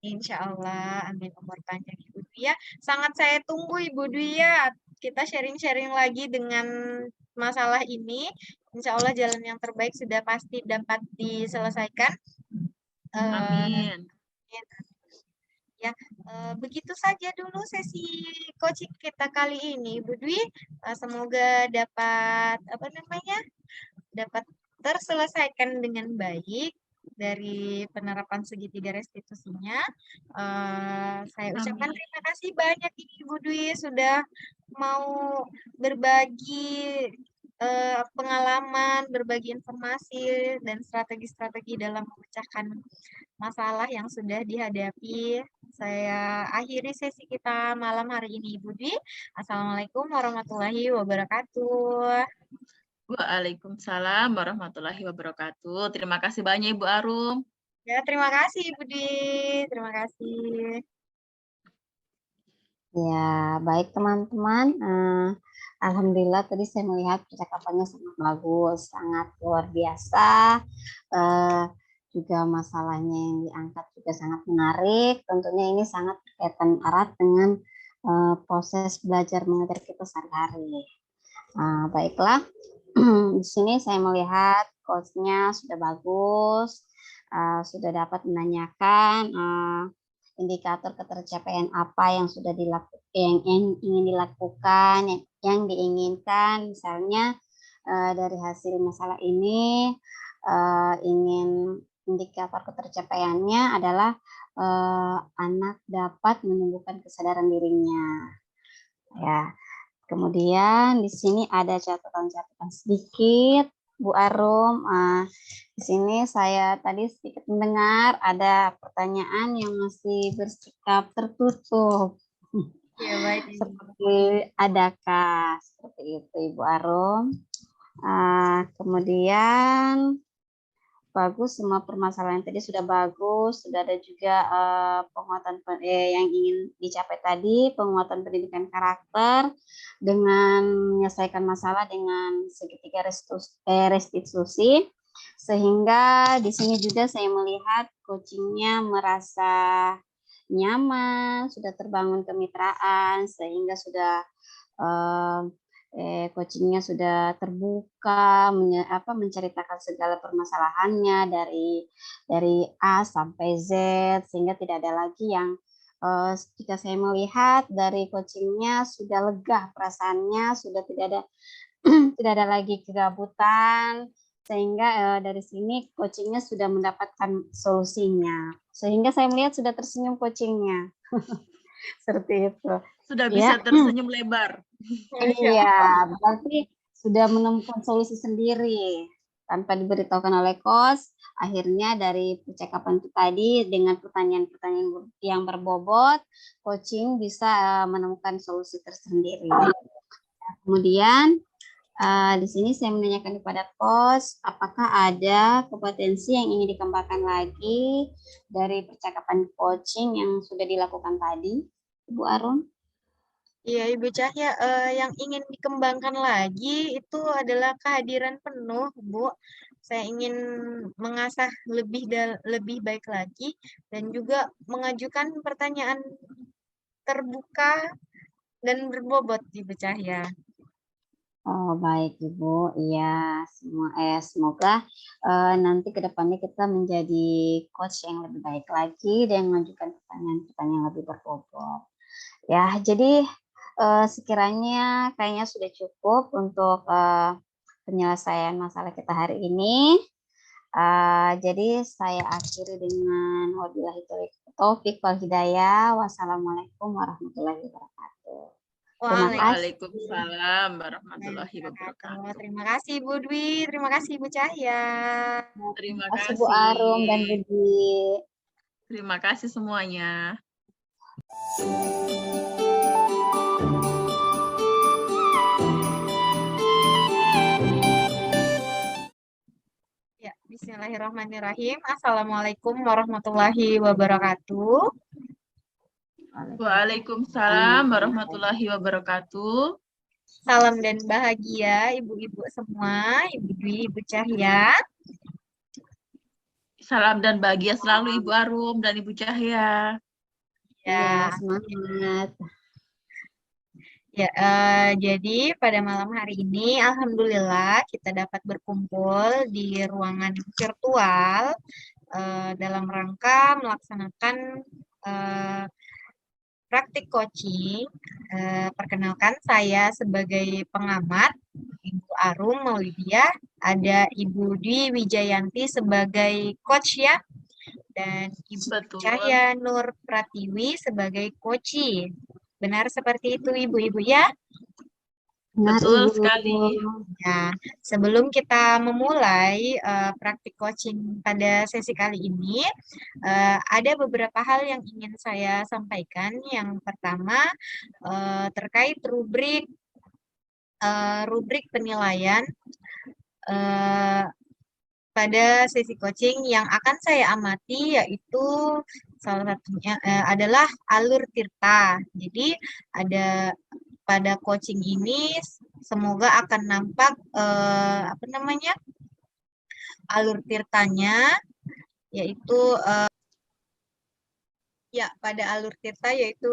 Insya Allah, amin umur panjang Ibu Dwi ya. Sangat saya tunggu Ibu Dwi ya. Kita sharing-sharing lagi dengan masalah ini. Insya Allah jalan yang terbaik sudah pasti dapat diselesaikan. Amin. Ya, begitu saja dulu sesi coaching kita kali ini, Ibu Dwi. Semoga dapat dapat terselesaikan dengan baik dari penerapan segitiga restitusinya. Saya ucapkan Amin. terima kasih banyak ini Ibu Dwi sudah mau berbagi pengalaman, berbagi informasi dan strategi-strategi dalam memecahkan masalah yang sudah dihadapi. Saya akhiri sesi kita malam hari ini Ibu Dwi. Assalamualaikum warahmatullahi wabarakatuh. Waalaikumsalam warahmatullahi wabarakatuh. Terima kasih banyak Ibu Arum. Ya, terima kasih Ibu Dwi. Terima kasih. Ya, baik teman-teman. Alhamdulillah tadi saya melihat percakapannya sangat bagus, sangat luar biasa. Juga masalahnya yang diangkat juga sangat menarik. Tentunya ini sangat berkaitan erat dengan proses belajar mengajar kita sehari-hari. Baiklah, di sini saya melihat coach-nya sudah bagus, sudah dapat menanyakan indikator ketercapaian apa yang sudah yang ingin dilakukan, yang diinginkan, misalnya dari hasil masalah ini ingin indikator ketercapaiannya adalah anak dapat menumbuhkan kesadaran dirinya. Ya, kemudian di sini ada catatan-catatan sedikit, Bu Arum. Di sini saya tadi sedikit mendengar ada pertanyaan yang masih bersikap tertutup. Ya, baik. Seperti adakah seperti itu, Ibu Arum. Kemudian bagus, semua permasalahan tadi sudah bagus, sudah ada juga penguatan yang ingin dicapai tadi, penguatan pendidikan karakter dengan menyelesaikan masalah dengan segitiga restitusi, sehingga di sini juga saya melihat coachingnya merasa nyaman, sudah terbangun kemitraan, sehingga sudah coachingnya sudah terbuka, menceritakan segala permasalahannya dari A sampai Z, sehingga tidak ada lagi yang jika saya melihat dari coachingnya sudah lega perasaannya, sudah tidak ada tidak ada lagi kegabutan, sehingga dari sini coachingnya sudah mendapatkan solusinya. Sehingga saya melihat sudah tersenyum coachingnya. Seperti itu. Sudah Ya. bisa tersenyum lebar. Iya, berarti sudah menemukan solusi sendiri tanpa diberitahukan oleh coach. Akhirnya dari percakapan itu tadi dengan pertanyaan-pertanyaan yang berbobot, coaching bisa menemukan solusi tersendiri. Kemudian di sini saya menanyakan kepada coach, apakah ada kompetensi yang ingin dikembangkan lagi dari percakapan coaching yang sudah dilakukan tadi, Ibu Arum? Iya, Ibu Cahya, yang ingin dikembangkan lagi itu adalah kehadiran penuh, Bu. Saya ingin mengasah lebih baik lagi dan juga mengajukan pertanyaan terbuka dan berbobot, Ibu Cahya. Oh, baik Ibu. Iya, semoga nanti ke depannya kita menjadi coach yang lebih baik lagi dan mengajukan pertanyaan-pertanyaan yang lebih berbobot. Ya, jadi sekiranya kayaknya sudah cukup untuk penyelesaian masalah kita hari ini. Jadi saya akhiri dengan wabillahi taufiq wal hidayah. Wassalamualaikum warahmatullahi wabarakatuh. Terima kasih. Waalaikumsalam warahmatullahi wabarakatuh. Terima kasih Bu Dwi, terima kasih Bu Cahya. Terima kasih Bu Arum dan Bu Dwi. Terima kasih semuanya. Ya, bismillahirrahmanirrahim. Assalamualaikum warahmatullahi wabarakatuh. Waalaikumsalam warahmatullahi wabarakatuh. Salam dan bahagia ibu-ibu semua, Ibu Dwi, Ibu Cahya. Salam dan bahagia selalu Ibu Arum dan Ibu Cahya. Ya, semangat. Ya, jadi pada malam hari ini, alhamdulillah kita dapat berkumpul di ruangan virtual dalam rangka melaksanakan praktik coaching. Perkenalkan saya sebagai pengamat, Ibu Arum Maulidia, ada Ibu Dwi Wijayanti sebagai coach ya, dan Ibu Cahya Nur Pratiwi sebagai coachee. Benar seperti itu Ibu-ibu ya? Betul sekali. Ya, sebelum kita memulai praktik coaching pada sesi kali ini, ada beberapa hal yang ingin saya sampaikan. Yang pertama, terkait rubrik penilaian pada sesi coaching yang akan saya amati, yaitu salah satunya adalah alur tirta. Jadi ada pada coaching ini semoga akan nampak alur tirtanya, yaitu ya pada alur tirta yaitu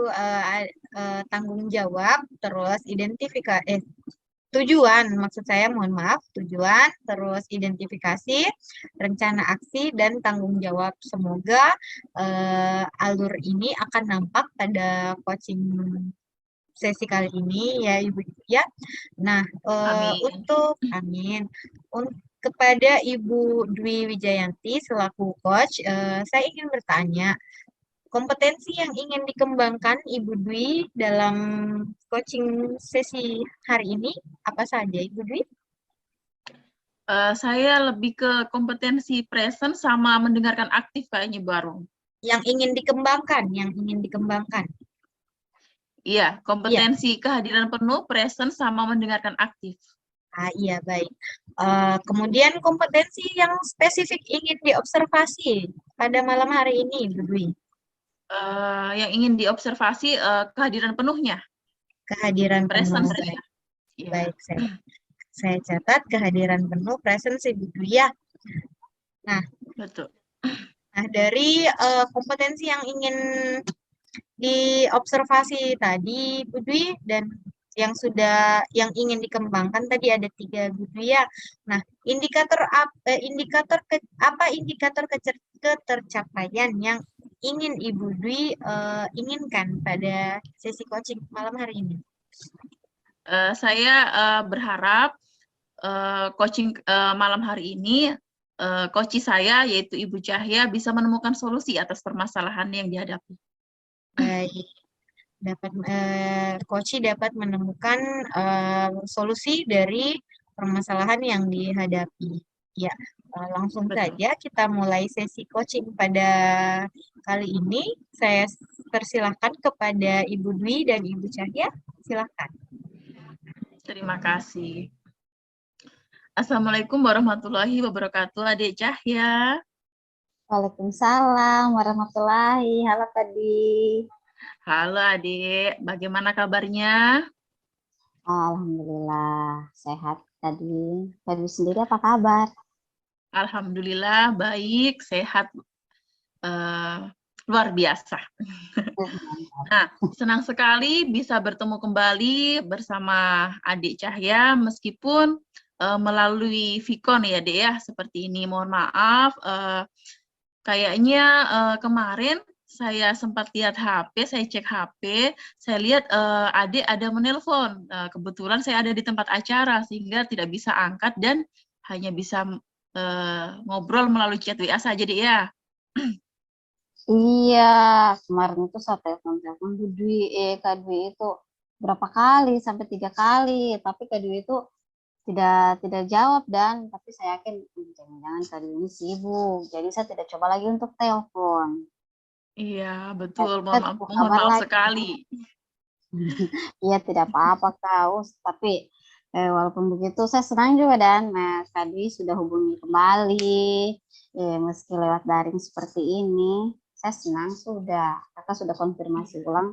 tanggung jawab, terus identifikasi tujuan, maksud saya mohon maaf, tujuan, terus identifikasi, rencana aksi, dan tanggung jawab. Semoga alur ini akan nampak pada coaching sesi kali ini ya Ibu-Ibu ya. Nah, kepada Ibu Dwi Wijayanti selaku coach, saya ingin bertanya, kompetensi yang ingin dikembangkan Ibu Dwi dalam coaching sesi hari ini apa saja Ibu Dwi? Saya lebih ke kompetensi present sama mendengarkan aktif kayaknya Bu Arum. Yang ingin dikembangkan. Iya, kompetensi kehadiran penuh, present sama mendengarkan aktif. Iya, baik. Kemudian kompetensi yang spesifik ingin diobservasi pada malam hari ini Ibu Dwi. Yang ingin diobservasi kehadiran penuhnya. Kehadiran presence. Penuh. Ya. Baik, saya catat kehadiran penuh presence Ibu Dwi ya. Nah, betul. Nah, dari kompetensi yang ingin diobservasi tadi Ibu Dwi dan yang ingin dikembangkan tadi ada 3 Bu Dwi ya. Nah, indikator ketercapaian yang ingin Ibu Dwi inginkan pada sesi coaching malam hari ini? Saya berharap coaching malam hari ini, coach saya yaitu Ibu Cahya bisa menemukan solusi atas permasalahan yang dihadapi. Baik, Koci dapat menemukan solusi dari permasalahan yang dihadapi. Ya, langsung Betul. saja kita mulai sesi coaching pada kali ini. Saya persilahkan kepada Ibu Dwi dan Ibu Cahya. Silakan. Terima kasih. Assalamualaikum warahmatullahi wabarakatuh, Adik Cahya. Waalaikumsalam warahmatullahi. Halo tadi. Halo Adik, bagaimana kabarnya? Alhamdulillah sehat tadi. Tadi sendiri apa kabar? Alhamdulillah baik, sehat, luar biasa. Nah, senang sekali bisa bertemu kembali bersama Adik Cahya meskipun melalui Vicon ya Dek ya, seperti ini. Mohon maaf, kayaknya kemarin saya sempat lihat HP, saya cek HP, saya lihat Adik ada menelpon. Kebetulan saya ada di tempat acara sehingga tidak bisa angkat dan hanya bisa ngobrol melalui chat WA saja Dek ya. Iya, kemarin itu saya telepon Kak Dwi itu berapa kali, sampai 3 kali, tapi Kak Dwi itu tidak jawab dan tapi saya yakin jangan-jangan Kak Dwi ini sibuk, jadi saya tidak coba lagi untuk telepon. Iya, betul. Kita Mohon tunggu mohon kabar maaf lagi. sekali. Iya tidak apa-apa Kak, tapi walaupun begitu saya senang juga dan Kak Dwi sudah hubungi kembali, meski lewat daring seperti ini. Saya senang sudah, kakak sudah konfirmasi ulang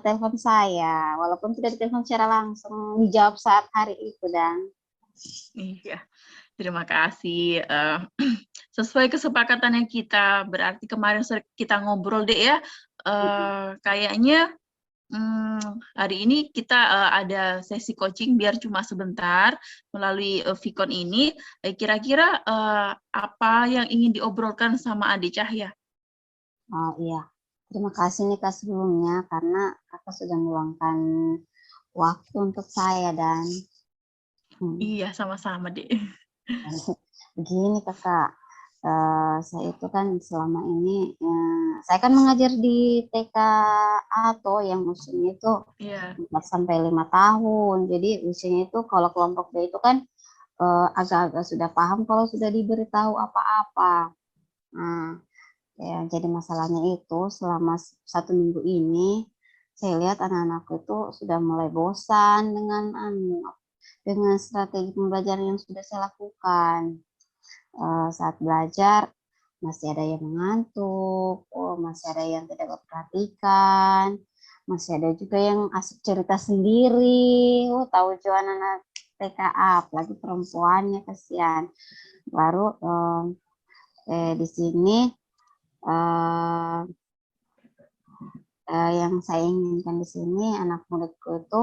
telepon saya, walaupun tidak ditelepon secara langsung, dijawab saat hari itu dan. Iya, terima kasih. Sesuai kesepakatan yang kita, berarti kemarin kita ngobrol deh ya, kayaknya hari ini kita ada sesi coaching biar cuma sebentar melalui Vicon ini. Kira-kira apa yang ingin diobrolkan sama Adik Cahya? Oh iya, terima kasih nih Kak sebelumnya karena kakak sudah meluangkan waktu untuk saya dan Iya, sama-sama deh. begini Kakak, saya itu kan selama ini saya kan mengajar di TK atau yang usianya itu Iya. 4 sampai 5 tahun. Jadi usianya itu kalau kelompok B itu kan agak-agak sudah paham kalau sudah diberitahu apa-apa. Nah, ya, jadi masalahnya itu selama 1 minggu ini saya lihat anak-anakku itu sudah mulai bosan dengan strategi pembelajaran yang sudah saya lakukan. Saat belajar masih ada yang mengantuk, masih ada yang tidak memperhatikan, masih ada juga yang asik cerita sendiri. Tahu jualan anak TKA, apalagi perempuannya kasihan. Baru di sini yang saya inginkan di sini anak muridku itu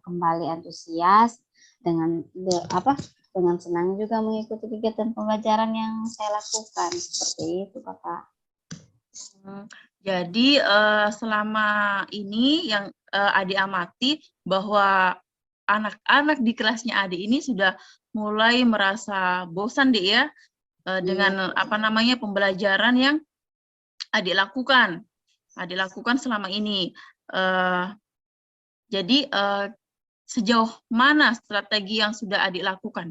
kembali antusias dengan dengan senang juga mengikuti kegiatan pembelajaran yang saya lakukan seperti itu Kakak. Jadi selama ini yang Adik amati bahwa anak-anak di kelasnya Adik ini sudah mulai merasa bosan deh ya dengan pembelajaran yang Adik lakukan. Adik lakukan selama ini. Jadi sejauh mana strategi yang sudah Adik lakukan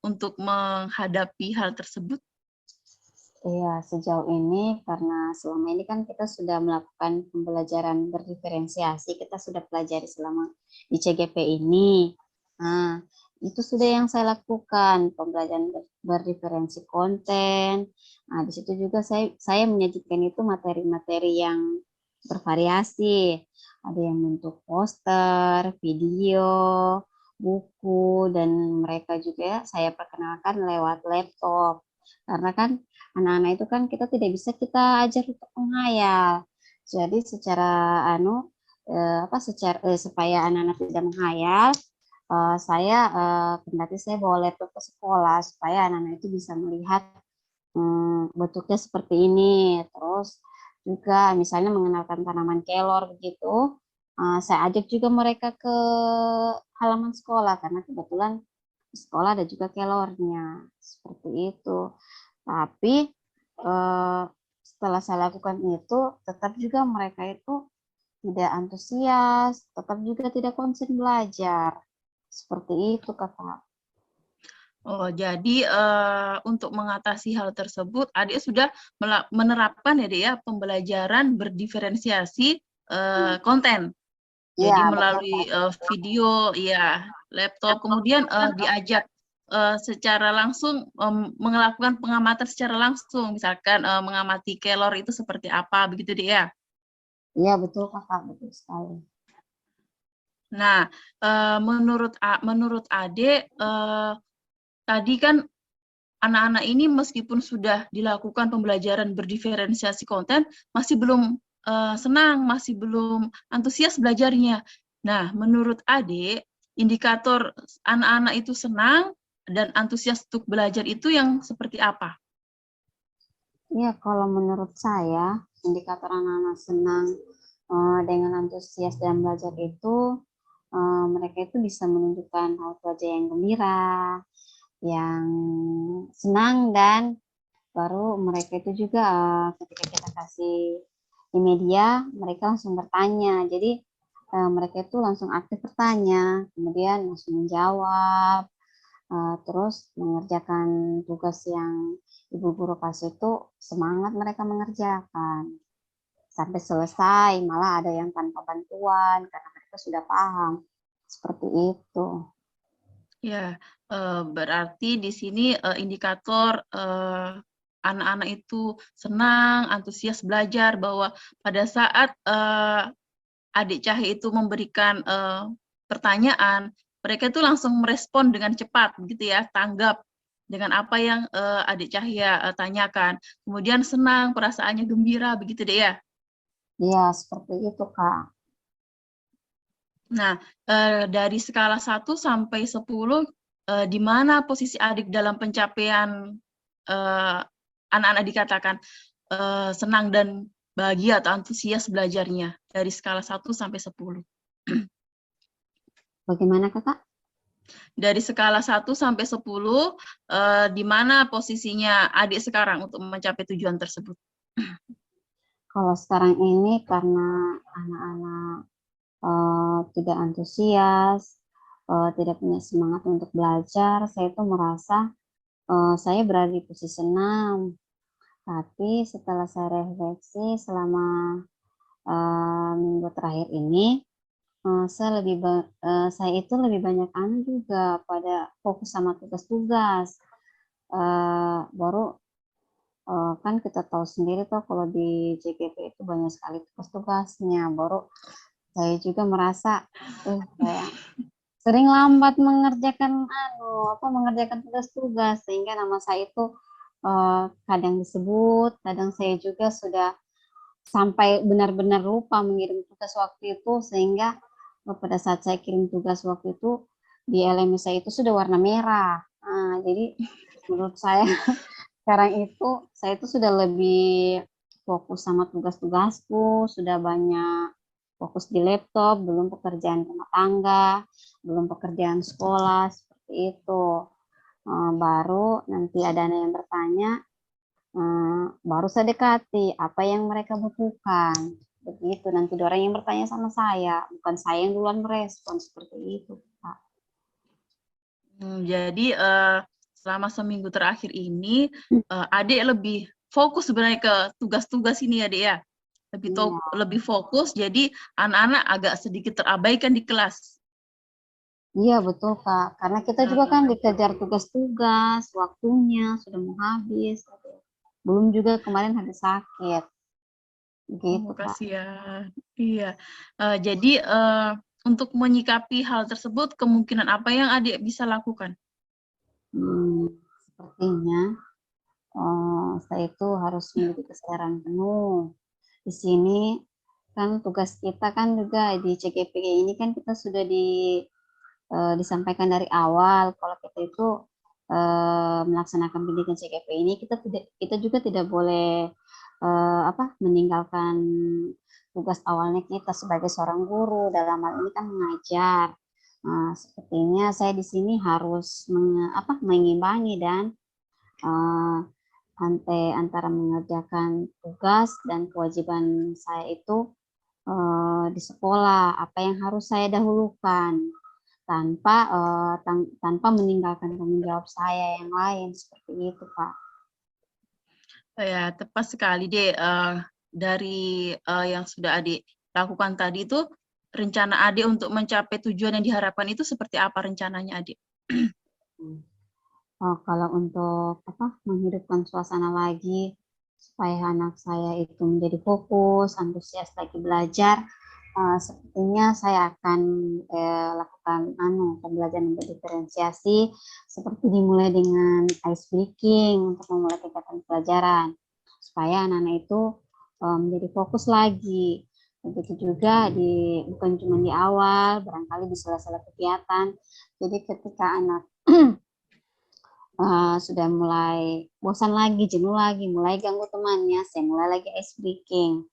untuk menghadapi hal tersebut? Iya, sejauh ini karena selama ini kan kita sudah melakukan pembelajaran berdiferensiasi, kita sudah pelajari selama di CGP ini. Nah, itu sudah yang saya lakukan, pembelajaran berdiferensi konten. Nah, di situ juga saya menyajikan itu materi-materi yang bervariasi. Ada yang bentuk poster, video, buku, dan mereka juga saya perkenalkan lewat laptop. Karena kan anak-anak itu kan kita tidak bisa kita ajar untuk menghayal. Jadi secara supaya anak-anak tidak menghayal, kendati saya bawa laptop ke sekolah supaya anak-anak itu bisa melihat bentuknya seperti ini. Terus juga misalnya mengenalkan tanaman kelor begitu, saya ajak juga mereka ke halaman sekolah karena kebetulan di sekolah ada juga kelornya, seperti itu. Tapi setelah saya lakukan itu, tetap juga mereka itu tidak antusias, tetap juga tidak konsen belajar. Seperti itu, Kakak. Oh, jadi untuk mengatasi hal tersebut, adik sudah menerapkan ya, Dek, ya, pembelajaran berdiferensiasi konten. Jadi Iya, melalui video, ya, laptop, kemudian diajak secara langsung melakukan pengamatan secara langsung, misalkan mengamati kelor itu seperti apa, begitu Dek ya. iya betul Kakak, betul sekali. Nah, menurut Ade, tadi kan anak-anak ini meskipun sudah dilakukan pembelajaran berdiferensiasi konten, masih belum senang, masih belum antusias belajarnya. Nah, menurut Ade, indikator anak-anak itu senang dan antusias untuk belajar itu yang seperti apa? Iya, kalau menurut saya, indikator anak-anak senang dengan antusias dalam belajar itu, mereka itu bisa menunjukkan raut wajah yang gembira, yang senang, dan baru mereka itu juga ketika kita kasih di media, mereka langsung bertanya. Jadi mereka itu langsung aktif bertanya, kemudian langsung menjawab, terus mengerjakan tugas yang ibu guru kasih itu semangat mereka mengerjakan sampai selesai, malah ada yang tanpa bantuan karena mereka sudah paham. Seperti itu. Ya, berarti di sini indikator anak-anak itu senang, antusias belajar, bahwa pada saat Adik Cahya itu memberikan pertanyaan, mereka itu langsung merespon dengan cepat, begitu ya, tanggap dengan apa yang Adik Cahya tanyakan. Kemudian senang, perasaannya gembira, begitu deh ya. Iya, seperti itu, Kak. Nah, dari skala 1 sampai 10, di mana posisi adik dalam pencapaian anak-anak dikatakan senang dan bahagia atau antusias belajarnya dari skala 1 sampai 10? Bagaimana, Kakak? Dari skala 1 sampai 10, di mana posisinya adik sekarang untuk mencapai tujuan tersebut? Kalau sekarang ini karena anak-anak tidak antusias, tidak punya semangat untuk belajar, saya itu merasa saya berada di posisi 6. Tapi setelah saya refleksi selama minggu terakhir ini, saya itu lebih banyak juga pada fokus sama tugas-tugas. Baru kan kita tahu sendiri tuh kalau di JKP itu banyak sekali tugas-tugasnya. Baru saya juga merasa kayak sering lambat mengerjakan mengerjakan tugas-tugas, sehingga nama saya itu kadang disebut, kadang saya juga sudah sampai benar-benar lupa mengirim tugas waktu itu, sehingga pada saat saya kirim tugas waktu itu di LMS saya itu sudah warna merah. Jadi menurut saya sekarang itu saya itu sudah lebih fokus sama tugas-tugasku, sudah banyak fokus di laptop, belum pekerjaan rumah tangga, belum pekerjaan sekolah, seperti itu. Baru nanti ada anak yang bertanya, baru saya dekati apa yang mereka butuhkan. Begitu, nanti ada orang yang bertanya sama saya, bukan saya yang duluan merespon, seperti itu, Pak. Jadi selama seminggu terakhir ini, adik lebih fokus sebenarnya ke tugas-tugas ini ya, Dek ya? Lebih fokus, jadi anak-anak agak sedikit terabaikan di kelas. Iya betul Kak, karena kita juga kan dikejar tugas-tugas, waktunya sudah mau habis, belum juga kemarin habis sakit, gitu Kak. Kasihan. Iya. Jadi untuk menyikapi hal tersebut, kemungkinan apa yang adik bisa lakukan? Sepertinya saya itu harus memiliki kesadaran penuh. Di sini kan tugas kita kan juga di CGP ini kan kita sudah disampaikan dari awal kalau kita itu melaksanakan pendidikan CGP ini, kita juga tidak boleh meninggalkan tugas awalnya kita sebagai seorang guru, dalam hal ini kan mengajar. Nah, sepertinya saya di sini harus mengimbangi dan antara mengerjakan tugas dan kewajiban saya itu di sekolah, apa yang harus saya dahulukan tanpa meninggalkan tanggung jawab saya yang lain, seperti itu, Pak. Ya, tepat sekali deh. Dari yang sudah Adik lakukan tadi itu, rencana Adik untuk mencapai tujuan yang diharapkan itu seperti apa rencananya, Adik? Kalau untuk menghidupkan suasana lagi supaya anak saya itu menjadi fokus, antusias lagi belajar, sepertinya saya akan lakukan pembelajaran berdiferensiasi seperti dimulai dengan ice breaking untuk memulai kegiatan pelajaran supaya anak-anak itu menjadi fokus lagi. Begitu juga bukan cuma di awal, barangkali di sela-sela kegiatan. Jadi ketika anak sudah mulai bosan lagi, jenuh lagi, mulai ganggu temannya, saya mulai lagi ice breaking.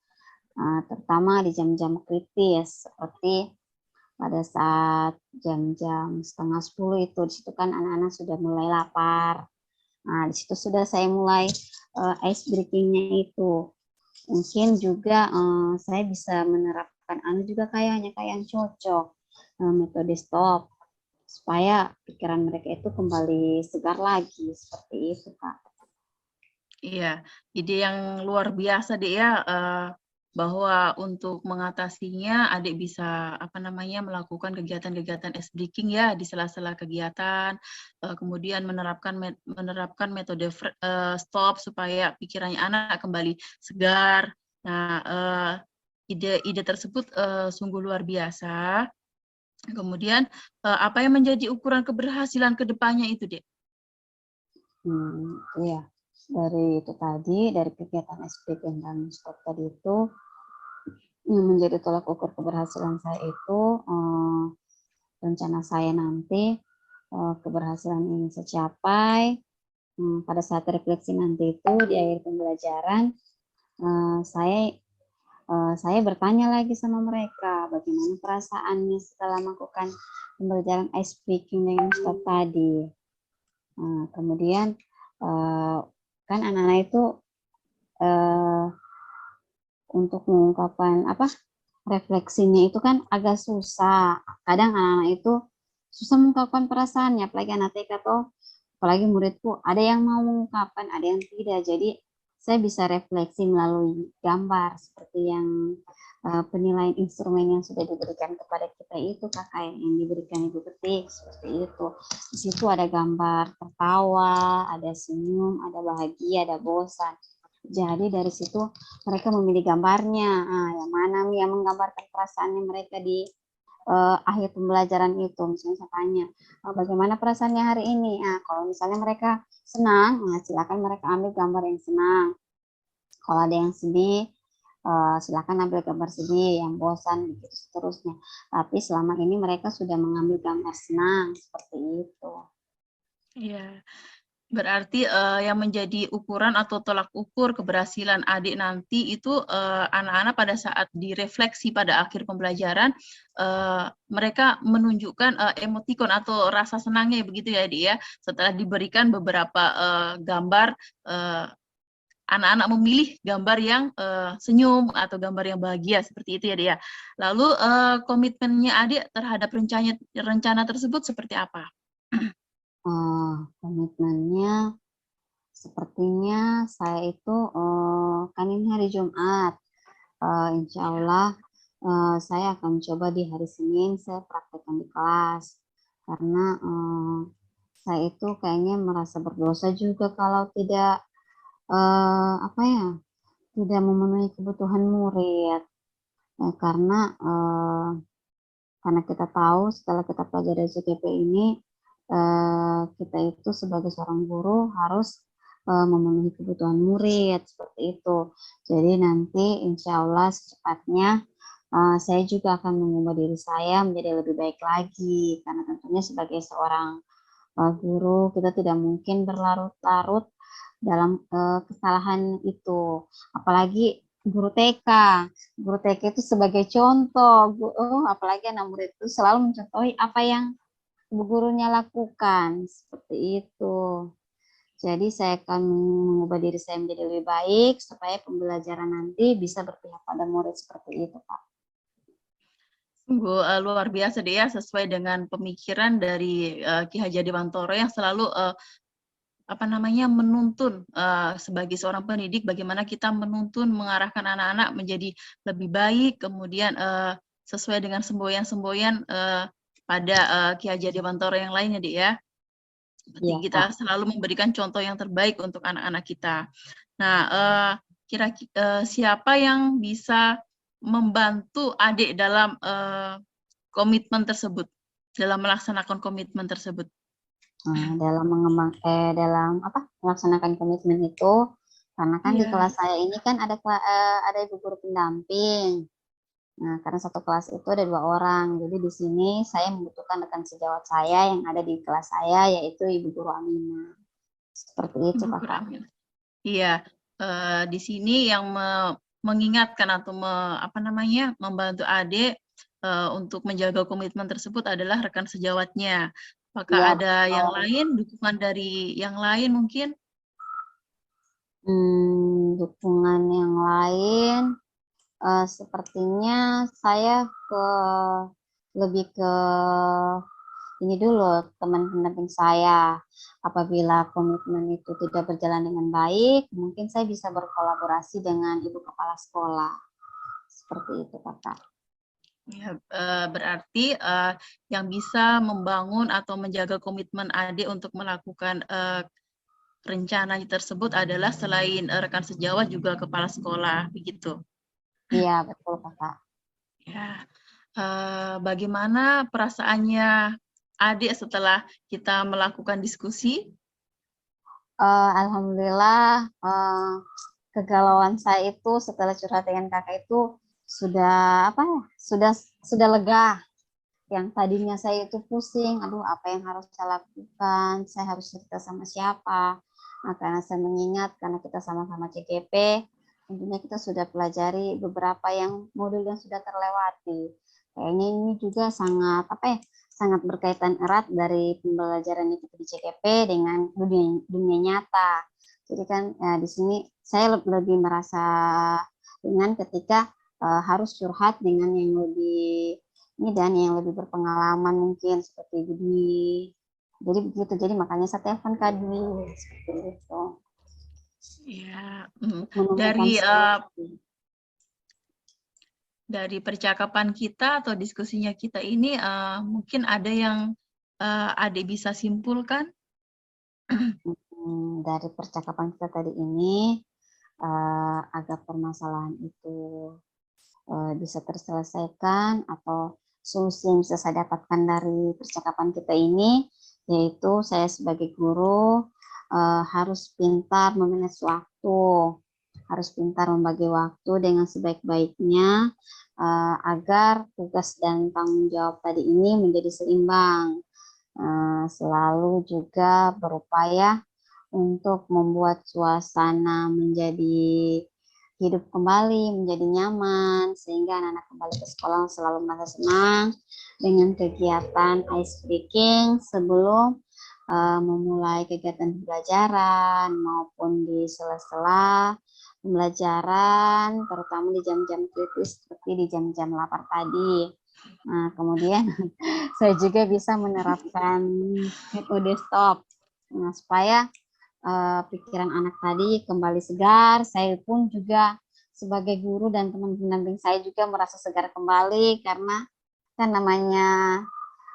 Terutama di jam-jam kritis, seperti pada saat jam-jam 9:30 itu, di situ kan anak-anak sudah mulai lapar. Nah, di situ sudah saya mulai ice breaking-nya itu. Mungkin juga saya bisa menerapkan juga kayak yang cocok, metode stop, supaya pikiran mereka itu kembali segar lagi, seperti itu, Kak. Iya, ide yang luar biasa deh ya, bahwa untuk mengatasinya Adik bisa melakukan kegiatan-kegiatan ice breaking ya di sela-sela kegiatan, kemudian menerapkan metode stop supaya pikirannya anak kembali segar. Nah, ide tersebut sungguh luar biasa. Kemudian apa yang menjadi ukuran keberhasilan ke depannya itu, Dek? Iya, dari kegiatan SPK dan stop tadi itu, yang menjadi tolak ukur keberhasilan saya itu rencana saya nanti keberhasilan ini tercapai pada saat refleksi nanti itu di akhir pembelajaran, saya bertanya lagi sama mereka bagaimana perasaannya setelah melakukan pembelajaran ice breaking dengan stop tadi. Kemudian kan anak-anak itu untuk mengungkapkan refleksinya itu kan agak susah. Kadang anak-anak itu susah mengungkapkan perasaannya, apalagi anak TK atau apalagi muridku, ada yang mau mengungkapkan, ada yang tidak. Jadi saya bisa refleksi melalui gambar seperti yang penilaian instrumen yang sudah diberikan kepada kita itu, kakak yang diberikan Ibu Petik, seperti itu. Di situ ada gambar tertawa, ada senyum, ada bahagia, ada bosan. Jadi dari situ mereka memilih gambarnya, yang mana yang menggambarkan perasaannya mereka di akhir pembelajaran itu. Misalnya saya tanya, bagaimana perasaannya hari ini? Kalau misalnya mereka senang, silakan mereka ambil gambar yang senang. Kalau ada yang sedih, silakan ambil gambar sedih, yang bosan, begitu seterusnya. Tapi selama ini mereka sudah mengambil gambar senang, seperti itu. Iya, berarti yang menjadi ukuran atau tolak ukur keberhasilan Adik nanti itu anak-anak pada saat direfleksi pada akhir pembelajaran, mereka menunjukkan emotikon atau rasa senangnya begitu ya, Adik ya, setelah diberikan beberapa gambar, anak-anak memilih gambar yang senyum atau gambar yang bahagia seperti itu ya, Adik ya. Lalu komitmennya Adik terhadap rencana tersebut seperti apa? Komitmennya sepertinya saya itu kan ini hari Jumat, insya Allah saya akan coba di hari Senin saya praktekkan di kelas, karena saya itu kayaknya merasa berdosa juga kalau tidak tidak memenuhi kebutuhan murid, karena kita tahu setelah kita pelajari CKP ini kita itu sebagai seorang guru harus memenuhi kebutuhan murid, seperti itu. Jadi nanti insya Allah secepatnya saya juga akan mengubah diri saya menjadi lebih baik lagi, karena tentunya sebagai seorang guru kita tidak mungkin berlarut-larut dalam kesalahan itu, apalagi guru TK. Guru TK itu sebagai contoh, apalagi anak murid itu selalu mencontohi apa yang ibu gurunya lakukan, seperti itu. Jadi saya akan mengubah diri saya menjadi lebih baik supaya pembelajaran nanti bisa berpihak pada murid seperti itu, Pak. Sungguh luar biasa deh ya, sesuai dengan pemikiran dari Ki Haji Dewantoro yang selalu menuntun sebagai seorang pendidik bagaimana kita menuntun mengarahkan anak-anak menjadi lebih baik, kemudian sesuai dengan semboyan-semboyan pada Ki Haji Dewantoro yang lainnya deh ya. Seperti Iya, kita Pak. selalu memberikan contoh yang terbaik untuk anak-anak kita. Nah, kira-kira siapa yang bisa membantu adik dalam komitmen tersebut, dalam melaksanakan komitmen tersebut? Dalam melaksanakan komitmen itu, karena kan di Iya. kelas saya ini kan ada ibu guru pendamping. Nah, karena satu kelas itu ada 2 orang, jadi di sini saya membutuhkan rekan sejawat saya yang ada di kelas saya, yaitu Ibu Guru Aminah. Seperti itu, Ibu Kakak. Guru. Iya, di sini yang mengingatkan atau membantu adik untuk menjaga komitmen tersebut adalah rekan sejawatnya. Apakah Iya, ada yang betul. lain, dukungan dari yang lain mungkin? Dukungan yang lain, sepertinya saya lebih ke ini dulu, teman pendamping saya. Apabila komitmen itu tidak berjalan dengan baik, mungkin saya bisa berkolaborasi dengan Ibu Kepala Sekolah. Seperti itu, Kakak. Ya, berarti yang bisa membangun atau menjaga komitmen adik untuk melakukan rencana tersebut adalah selain rekan sejawat juga kepala sekolah, begitu. Iya, betul, Kakak. Ya, bagaimana perasaannya adik setelah kita melakukan diskusi? Alhamdulillah, kegalauan saya itu setelah curhat dengan kakak itu sudah sudah lega. Yang tadinya saya itu pusing, aduh apa yang harus saya lakukan, saya harus cerita sama siapa. Nah, karena saya mengingat karena kita sama-sama CGP, tentunya kita sudah pelajari beberapa yang modul yang sudah terlewati. Kayaknya ini juga sangat berkaitan erat dari pembelajaran kita di CGP dengan dunia nyata. Jadi kan di sini saya lebih merasa dengan ketika harus curhat dengan yang lebih ini dan yang lebih berpengalaman mungkin seperti Budi. Jadi begitu, jadi makanya saya telepon Kak Dwi seperti itu. Ya, Menemukan solusi. dari percakapan kita atau diskusinya kita ini mungkin ada yang adik bisa simpulkan? Dari percakapan kita tadi ini, agar permasalahan itu bisa terselesaikan atau solusi yang bisa saya dapatkan dari percakapan kita ini, yaitu saya sebagai guru harus pintar memanage waktu, harus pintar membagi waktu dengan sebaik-baiknya agar tugas dan tanggung jawab tadi ini menjadi seimbang. Selalu juga berupaya untuk membuat suasana menjadi hidup kembali, menjadi nyaman, sehingga anak-anak kembali ke sekolah selalu merasa senang dengan kegiatan ice breaking sebelum memulai kegiatan pembelajaran maupun di sela-sela pembelajaran, terutama di jam-jam kritis seperti di jam-jam lapar tadi. Nah, kemudian saya juga bisa menerapkan metode stop, nah, supaya pikiran anak tadi kembali segar. Saya pun juga sebagai guru dan teman pendamping saya juga merasa segar kembali karena kan namanya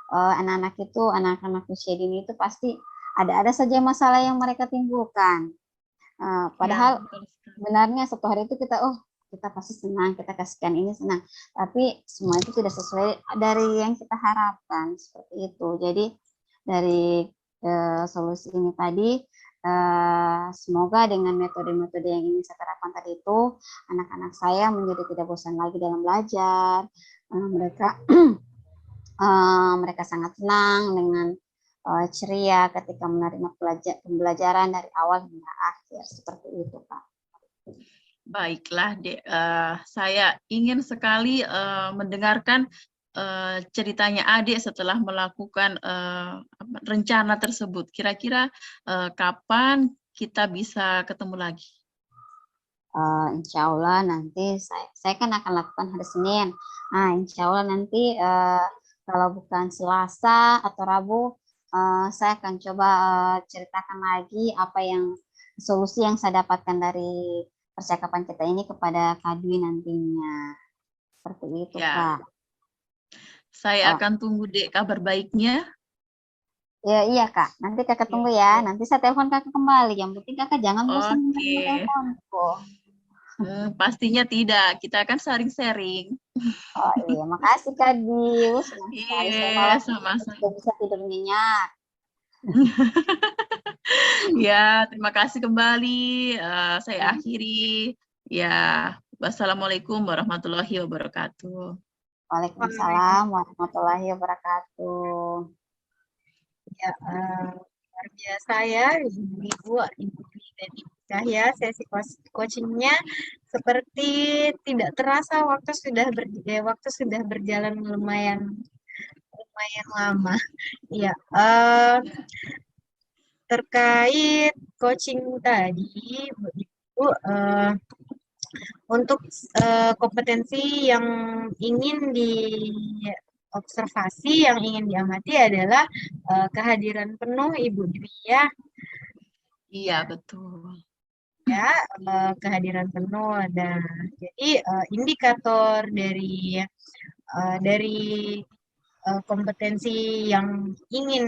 anak-anak usia dini itu pasti ada saja masalah yang mereka timbulkan. Padahal sebenarnya satu hari itu kita pasti senang, kita kasihkan ini senang, tapi semua itu tidak sesuai dari yang kita harapkan seperti itu. Jadi dari solusi ini tadi, semoga dengan metode-metode yang ingin saya terapkan tadi itu, anak-anak saya menjadi tidak bosan lagi dalam belajar. Mereka sangat senang dengan ceria ketika menerima pembelajaran dari awal hingga akhir, seperti itu, Pak. Baiklah, Dek. Saya ingin sekali mendengarkan ceritanya Adik setelah melakukan rencana tersebut. Kira-kira kapan kita bisa ketemu lagi? Insya Allah nanti saya kan akan lakukan hari Senin. Nah, insya Allah nanti kalau bukan Selasa atau Rabu, saya akan coba ceritakan lagi apa yang solusi yang saya dapatkan dari percakapan kita ini kepada Kak Dwi nantinya. Seperti itu, Ya, Kak. saya Oh. akan tunggu Dek kabar baiknya. Ya, iya, Kak. Nanti Kakak tunggu ya. Nanti saya telepon Kakak kembali. Yang penting Kakak jangan bosan menerima Oke. teleponku. Pastinya tidak. Kita akan sharing-sharing. Oh iya, makasih Kak Dwi. Senang sekali saya Iya, malam sama-sama. sudah bisa tidur nyenyak. Ya, terima kasih kembali. Saya akhiri. Ya, wassalamualaikum warahmatullahi wabarakatuh. Waalaikumsalam warahmatullahi wabarakatuh. Ya, luar biasa ya, Ibu Dwi dan Ibu Cahya. Sesi coachingnya seperti tidak terasa waktu sudah berjalan lumayan lama. Ya, terkait coaching tadi, Ibu, untuk kompetensi yang ingin diobservasi, yang ingin diamati adalah kehadiran penuh Ibu Dwi ya. Iya, betul. Ya, kehadiran penuh. Nah, jadi indikator dari kompetensi yang ingin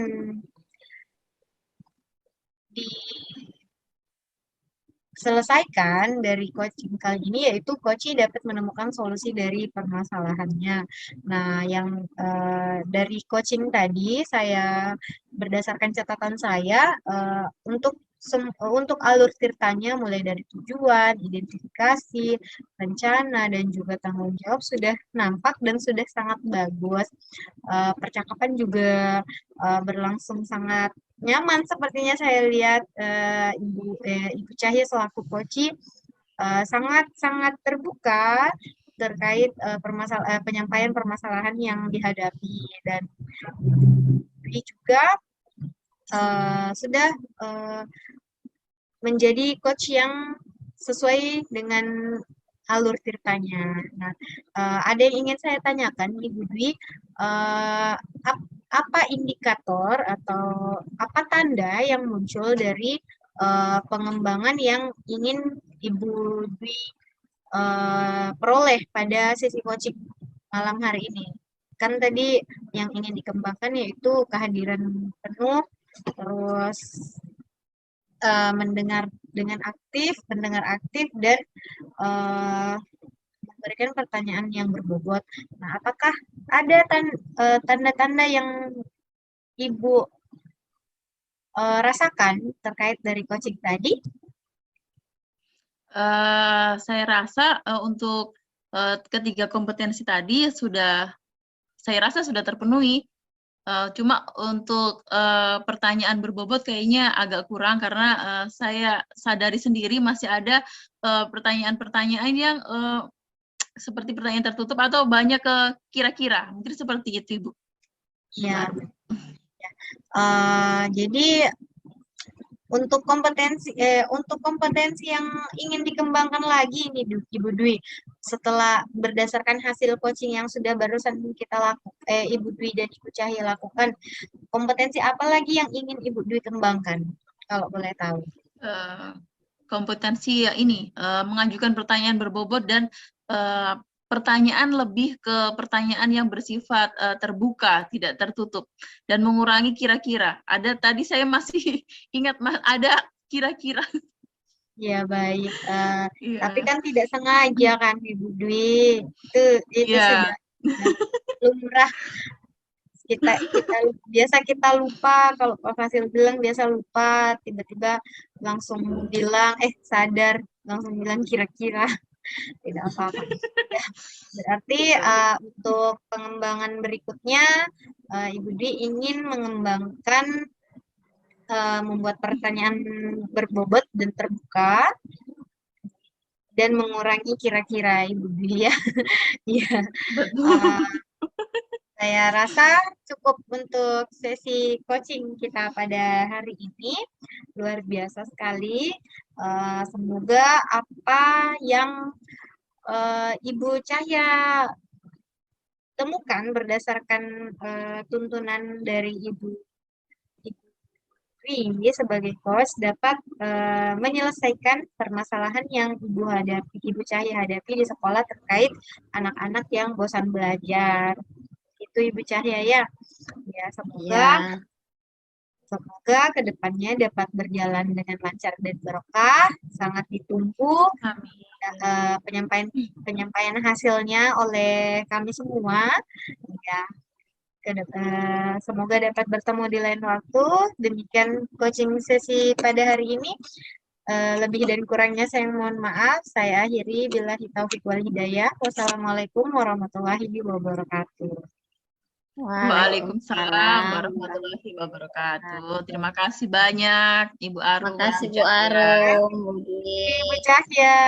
diselesaikan dari coaching kali ini yaitu coaching dapat menemukan solusi dari permasalahannya. Nah, yang dari coaching tadi saya berdasarkan catatan saya untuk alur ceritanya mulai dari tujuan, identifikasi, rencana, dan juga tanggung jawab sudah nampak dan sudah sangat bagus. Percakapan juga berlangsung sangat nyaman sepertinya saya lihat Ibu Cahya selaku coach sangat terbuka terkait penyampaian permasalahan yang dihadapi dan Dwi juga sudah menjadi coach yang sesuai dengan alur ceritanya. Nah, ada yang ingin saya tanyakan, Ibu Dwi, apa indikator atau apa tanda yang muncul dari pengembangan yang ingin Ibu Dwi peroleh pada sesi coaching malam hari ini? Kan tadi yang ingin dikembangkan yaitu kehadiran penuh, terus mendengar aktif dan memberikan pertanyaan yang berbobot. Nah, apakah ada tanda-tanda yang Ibu rasakan terkait dari coaching tadi? Saya rasa untuk ketiga kompetensi tadi saya rasa sudah terpenuhi. Cuma untuk pertanyaan berbobot kayaknya agak kurang karena saya sadari sendiri masih ada pertanyaan-pertanyaan yang seperti pertanyaan tertutup atau banyak ke kira-kira. Mungkin seperti itu, Ibu. Ya. Jadi untuk kompetensi yang ingin dikembangkan lagi ini Ibu Dwi, setelah berdasarkan hasil coaching yang sudah barusan kita lakukan, Ibu Dwi dan Ibu Cahya lakukan, kompetensi apa lagi yang ingin Ibu Dwi kembangkan, kalau boleh tahu? Kompetensi ini mengajukan pertanyaan berbobot dan pertanyaan lebih ke pertanyaan yang bersifat terbuka, tidak tertutup, dan mengurangi kira-kira. Ada tadi saya masih ingat ada kira-kira. Ya baik, tapi kan tidak sengaja kan Ibu Dwi, itu sudah lumrah. Biasa kita lupa, kalau Pak Fasil bilang biasa lupa, tiba-tiba langsung bilang sadar, langsung bilang kira-kira. Tidak apa-apa. Ya, berarti untuk pengembangan berikutnya Ibu Dwi ingin mengembangkan membuat pertanyaan berbobot dan terbuka, dan mengurangi kira-kira Ibu Dwi ya. Iya, Betul. saya rasa cukup untuk sesi coaching kita pada hari ini. Luar biasa sekali. Semoga apa yang Ibu Cahya temukan berdasarkan tuntunan dari Ibu Dwi sebagai coach dapat menyelesaikan permasalahan yang Ibu Cahya hadapi di sekolah terkait anak-anak yang bosan belajar. Itu Ibu Cahya ya. Ya, Iya. semoga kedepannya dapat berjalan dengan lancar dan berkah. Sangat ditunggu Amin. penyampaian hasilnya oleh kami semua. Ya, semoga dapat bertemu di lain waktu. Demikian coaching sesi pada hari ini. Lebih dan kurangnya saya mohon maaf. Saya akhiri billahi taufiq wal hidayah. Wassalamualaikum warahmatullahi wabarakatuh. Waalaikumsalam Waalaikumsalam. warahmatullahi wabarakatuh. Terima kasih banyak Ibu Arum dan Makasih Bu Bu Cahya. Arum, Bu Dwi. Ibu Cahya.